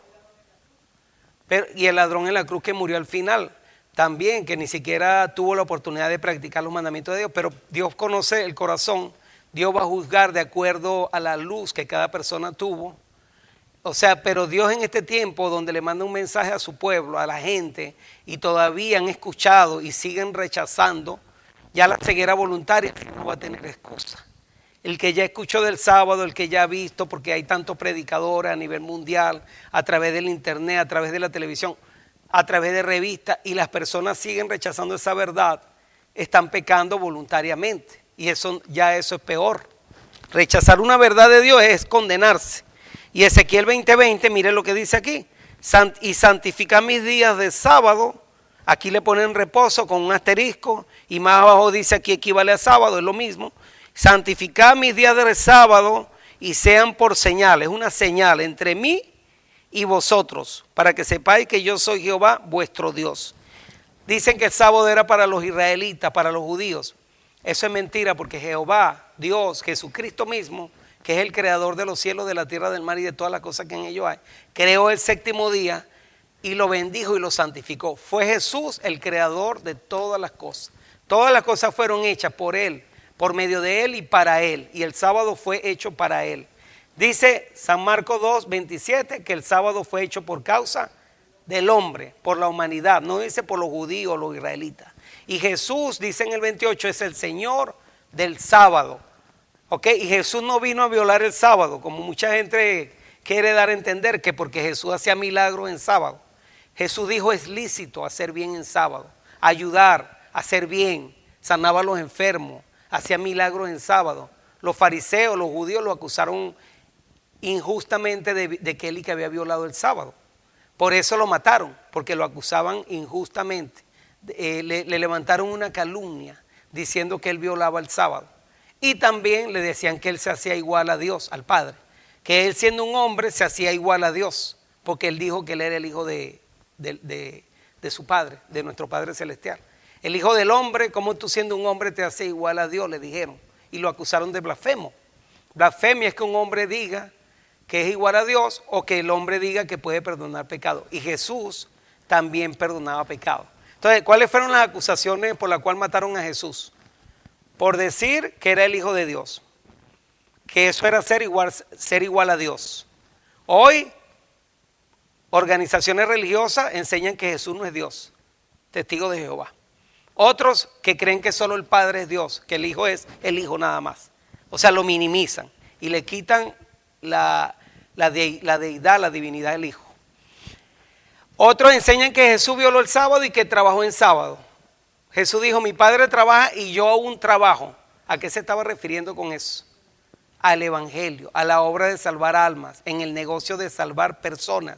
Y el ladrón en la cruz que murió al final, también, que ni siquiera tuvo la oportunidad de practicar los mandamientos de Dios. Pero Dios conoce el corazón. Dios va a juzgar de acuerdo a la luz que cada persona tuvo. O sea, pero Dios en este tiempo donde le manda un mensaje a su pueblo, a la gente, y todavía han escuchado y siguen rechazando, ya la ceguera voluntaria no va a tener excusa. El que ya escuchó del sábado, el que ya ha visto, porque hay tantos predicadores a nivel mundial, a través del internet, a través de la televisión, a través de revistas, y las personas siguen rechazando esa verdad, están pecando voluntariamente. Y eso es peor. Rechazar una verdad de Dios es condenarse. Y Ezequiel 20:20, mire lo que dice aquí. Y santificar mis días de sábado. Aquí le ponen reposo con un asterisco. Y más abajo dice aquí equivale a sábado, es lo mismo. Santificar mis días de sábado y sean por señal. Es una señal entre mí y vosotros. Para que sepáis que yo soy Jehová, vuestro Dios. Dicen que el sábado era para los israelitas, para los judíos. Eso es mentira porque Jehová, Dios, Jesucristo mismo, que es el creador de los cielos, de la tierra, del mar y de todas las cosas que en ellos hay, creó el 7º día y lo bendijo y lo santificó. Fue Jesús el creador de todas las cosas. Todas las cosas fueron hechas por Él, por medio de Él y para Él. Y el sábado fue hecho para Él. Dice San Marcos 2:27 que el sábado fue hecho por causa del hombre, por la humanidad. No dice por los judíos o los israelitas. Y Jesús, dice en el 28, es el Señor del sábado. Okay, y Jesús no vino a violar el sábado, como mucha gente quiere dar a entender que porque Jesús hacía milagros en sábado. Jesús dijo es lícito hacer bien en sábado, ayudar, hacer bien, sanaba a los enfermos, hacía milagros en sábado. Los fariseos, los judíos lo acusaron injustamente de que él y que había violado el sábado. Por eso lo mataron, porque lo acusaban injustamente. Le levantaron una calumnia diciendo que él violaba el sábado. Y también le decían que él se hacía igual a Dios, al Padre. Que él siendo un hombre se hacía igual a Dios, porque él dijo que él era el hijo del de su Padre, de nuestro Padre Celestial. El Hijo del Hombre, ¿cómo tú siendo un hombre te haces igual a Dios?, le dijeron. Y lo acusaron de blasfemo. Blasfemia es que un hombre diga que es igual a Dios o que el hombre diga que puede perdonar pecado. Y Jesús también perdonaba pecado. Entonces, ¿cuáles fueron las acusaciones por las cuales mataron a Jesús? Por decir que era el Hijo de Dios, que eso era ser igual a Dios. Hoy, organizaciones religiosas enseñan que Jesús no es Dios, testigo de Jehová. Otros que creen que solo el Padre es Dios, que el Hijo es el Hijo nada más. O sea, lo minimizan y le quitan la deidad, la divinidad del Hijo. Otros enseñan que Jesús violó el sábado y que trabajó en sábado. Jesús dijo, mi Padre trabaja y yo aún trabajo. ¿A qué se estaba refiriendo con eso? Al evangelio, a la obra de salvar almas, en el negocio de salvar personas.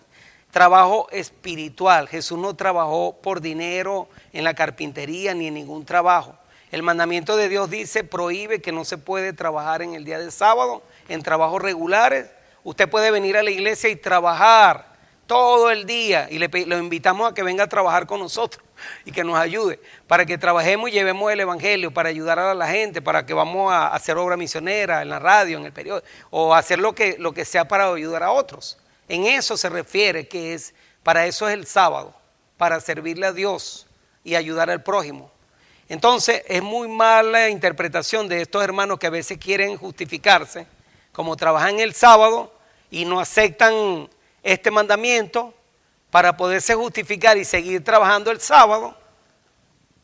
Trabajo espiritual. Jesús no trabajó por dinero en la carpintería ni en ningún trabajo. El mandamiento de Dios dice, prohíbe que no se puede trabajar en el día del sábado, en trabajos regulares. Usted puede venir a la iglesia y trabajar todo el día y lo invitamos a que venga a trabajar con nosotros y que nos ayude para que trabajemos y llevemos el evangelio, para ayudar a la gente, para que vamos a hacer obra misionera en la radio, en el periódico, o hacer lo que sea para ayudar a otros. En eso se refiere, que es, para eso es el sábado, para servirle a Dios y ayudar al prójimo. Entonces es muy mala interpretación de estos hermanos que a veces quieren justificarse, como trabajan el sábado y no aceptan este mandamiento para poderse justificar y seguir trabajando el sábado.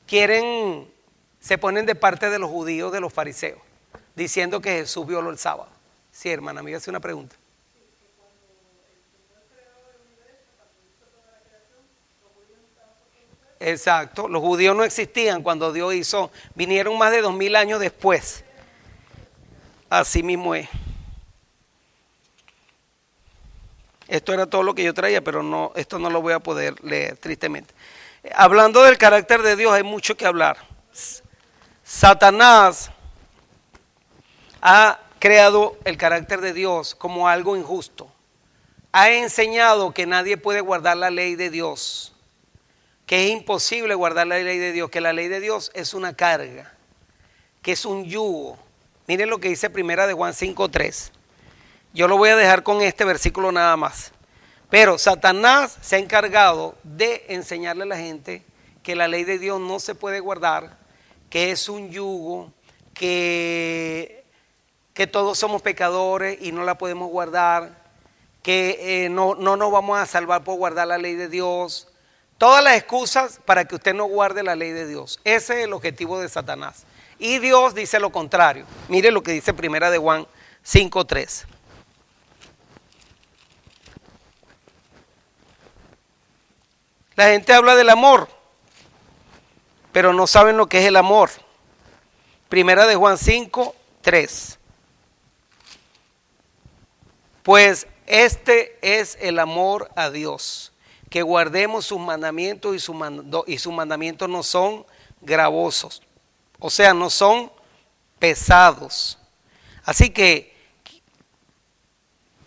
Se ponen de parte de los judíos, de los fariseos, diciendo que Jesús violó el sábado. Sí, hermana, me hace una pregunta. Exacto, los judíos no existían cuando Dios hizo, vinieron más de 2000 años después. Así mismo es. Esto era todo lo que yo traía, pero no, esto no lo voy a poder leer, tristemente. Hablando del carácter de Dios, hay mucho que hablar. Satanás ha creado el carácter de Dios como algo injusto. Ha enseñado que nadie puede guardar la ley de Dios, que es imposible guardar la ley de Dios, que la ley de Dios es una carga, que es un yugo. Miren lo que dice Primera de Juan 5:3. Yo lo voy a dejar con este versículo nada más. Pero Satanás se ha encargado de enseñarle a la gente que la ley de Dios no se puede guardar, que es un yugo, que todos somos pecadores y no la podemos guardar, que no nos vamos a salvar por guardar la ley de Dios. Todas las excusas para que usted no guarde la ley de Dios. Ese es el objetivo de Satanás. Y Dios dice lo contrario. Mire lo que dice Primera de Juan 5:3. La gente habla del amor, pero no saben lo que es el amor. Primera de Juan 5:3. Pues este es el amor a Dios, que guardemos sus mandamientos, y sus mandamientos no son gravosos, o sea, no son pesados. Así que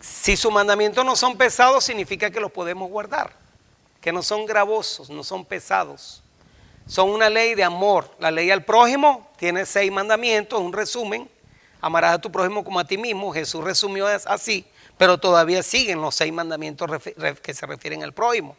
si sus mandamientos no son pesados, significa que los podemos guardar, que no son gravosos, no son pesados. Son una ley de amor. La ley al prójimo tiene 6 mandamientos, un resumen. Amarás a tu prójimo como a ti mismo. Jesús resumió así, pero todavía siguen los 6 mandamientos que se refieren al prójimo.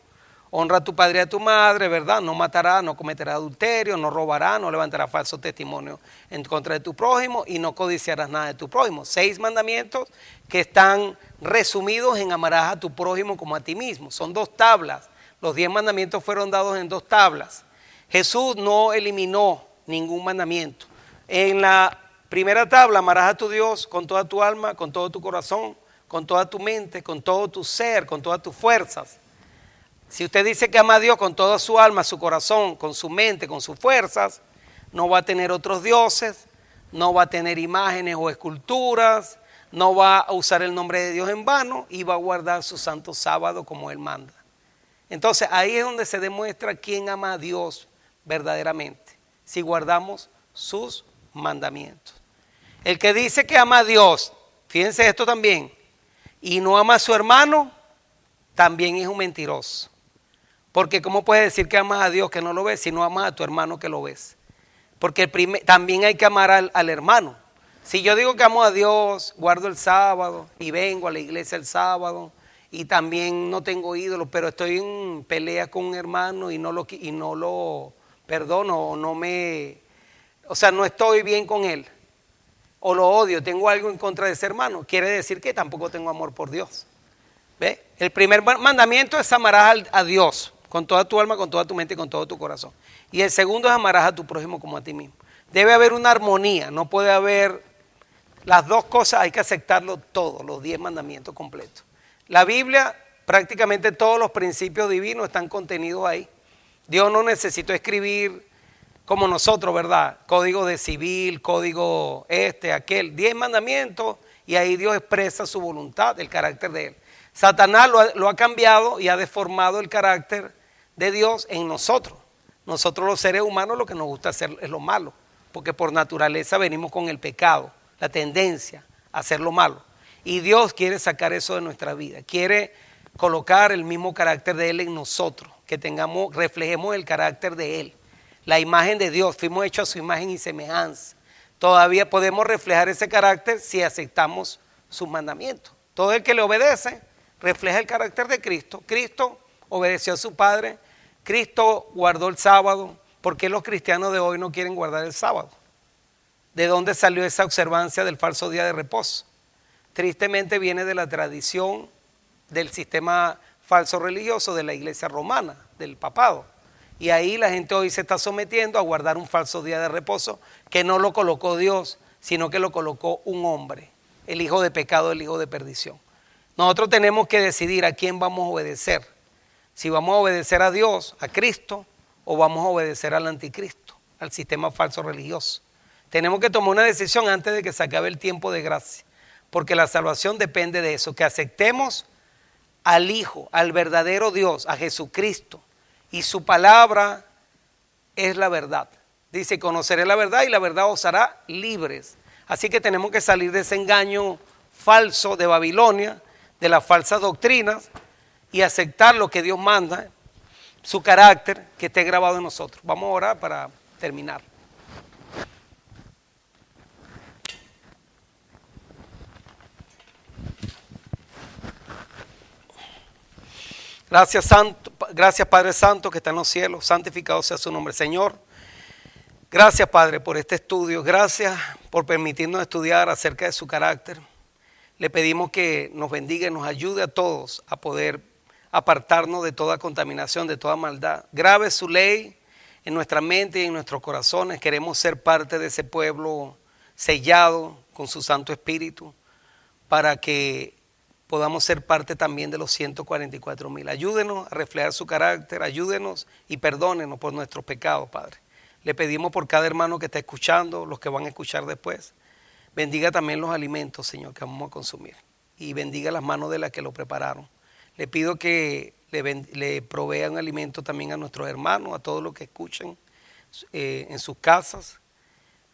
Honra a tu padre y a tu madre, ¿verdad? No matarás, no cometerás adulterio, no robarás, no levantarás falso testimonio en contra de tu prójimo y no codiciarás nada de tu prójimo. 6 mandamientos que están resumidos en amarás a tu prójimo como a ti mismo. Son 2 tablas. Los 10 mandamientos fueron dados en 2 tablas. Jesús no eliminó ningún mandamiento. En la primera tabla, amarás a tu Dios con toda tu alma, con todo tu corazón, con toda tu mente, con todo tu ser, con todas tus fuerzas. Si usted dice que ama a Dios con toda su alma, su corazón, con su mente, con sus fuerzas, no va a tener otros dioses, no va a tener imágenes o esculturas, no va a usar el nombre de Dios en vano y va a guardar su santo sábado como Él manda. Entonces ahí es donde se demuestra quién ama a Dios verdaderamente, si guardamos sus mandamientos. El que dice que ama a Dios, fíjense esto también, y no ama a su hermano, también es un mentiroso. Porque ¿cómo puedes decir que amas a Dios que no lo ves si no amas a tu hermano que lo ves? Porque también hay que amar al hermano. Si yo digo que amo a Dios, guardo el sábado y vengo a la iglesia el sábado y también no tengo ídolos, pero estoy en pelea con un hermano y no lo perdono, o sea, no estoy bien con él, o lo odio, tengo algo en contra de ese hermano, quiere decir que tampoco tengo amor por Dios. ¿Ve? El primer mandamiento es amarás a Dios con toda tu alma, con toda tu mente y con todo tu corazón. Y el segundo es amarás a tu prójimo como a ti mismo. Debe haber una armonía, no puede haber las dos cosas, hay que aceptarlo todo, los 10 mandamientos completos. La Biblia, prácticamente todos los principios divinos están contenidos ahí. Dios no necesitó escribir como nosotros, ¿verdad? Código de civil, código aquel, 10 mandamientos, y ahí Dios expresa su voluntad, el carácter de Él. Satanás lo ha cambiado y ha deformado el carácter de Dios en nosotros. Nosotros los seres humanos lo que nos gusta hacer es lo malo, porque por naturaleza venimos con el pecado, la tendencia a hacer lo malo. Y Dios quiere sacar eso de nuestra vida, quiere colocar el mismo carácter de Él en nosotros, que reflejemos el carácter de Él. La imagen de Dios, fuimos hechos a su imagen y semejanza. Todavía podemos reflejar ese carácter si aceptamos sus mandamientos. Todo el que le obedece refleja el carácter de Cristo. Cristo obedeció a su Padre, Cristo guardó el sábado. ¿Por qué los cristianos de hoy no quieren guardar el sábado? ¿De dónde salió esa observancia del falso día de reposo? Tristemente viene de la tradición del sistema falso religioso de la iglesia romana, del papado. Y ahí la gente hoy se está sometiendo a guardar un falso día de reposo que no lo colocó Dios, sino que lo colocó un hombre, el hijo de pecado, el hijo de perdición. Nosotros tenemos que decidir a quién vamos a obedecer. Si vamos a obedecer a Dios, a Cristo, o vamos a obedecer al anticristo, al sistema falso religioso. Tenemos que tomar una decisión antes de que se acabe el tiempo de gracia, porque la salvación depende de eso, que aceptemos al Hijo, al verdadero Dios, a Jesucristo, y su palabra es la verdad. Dice, conoceré la verdad y la verdad os hará libres. Así que tenemos que salir de ese engaño falso de Babilonia, de las falsas doctrinas, y aceptar lo que Dios manda, su carácter que esté grabado en nosotros. Vamos a orar para terminar. Gracias Padre Santo que está en los cielos, santificado sea su nombre. Señor, gracias Padre por este estudio, gracias por permitirnos estudiar acerca de su carácter. Le pedimos que nos bendiga y nos ayude a todos a poder apartarnos de toda contaminación, de toda maldad. Grave su ley en nuestra mente y en nuestros corazones. Queremos ser parte de ese pueblo sellado con su Santo Espíritu para que podamos ser parte también de los 144,000. Ayúdenos a reflejar su carácter, ayúdenos y perdónenos por nuestros pecados, Padre. Le pedimos por cada hermano que está escuchando, los que van a escuchar después. Bendiga también los alimentos, Señor, que vamos a consumir. Y bendiga las manos de las que lo prepararon. Le pido que le provean alimento también a nuestros hermanos, a todos los que escuchen en sus casas.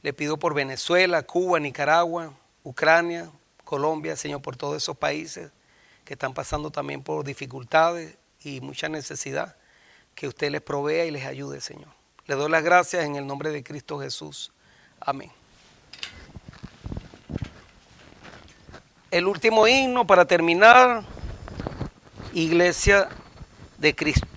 Le pido por Venezuela, Cuba, Nicaragua, Ucrania, Colombia, Señor, por todos esos países que están pasando también por dificultades y mucha necesidad, que usted les provea y les ayude, Señor. Le doy las gracias en el nombre de Cristo Jesús. Amén. El último himno para terminar, Iglesia de Cristo.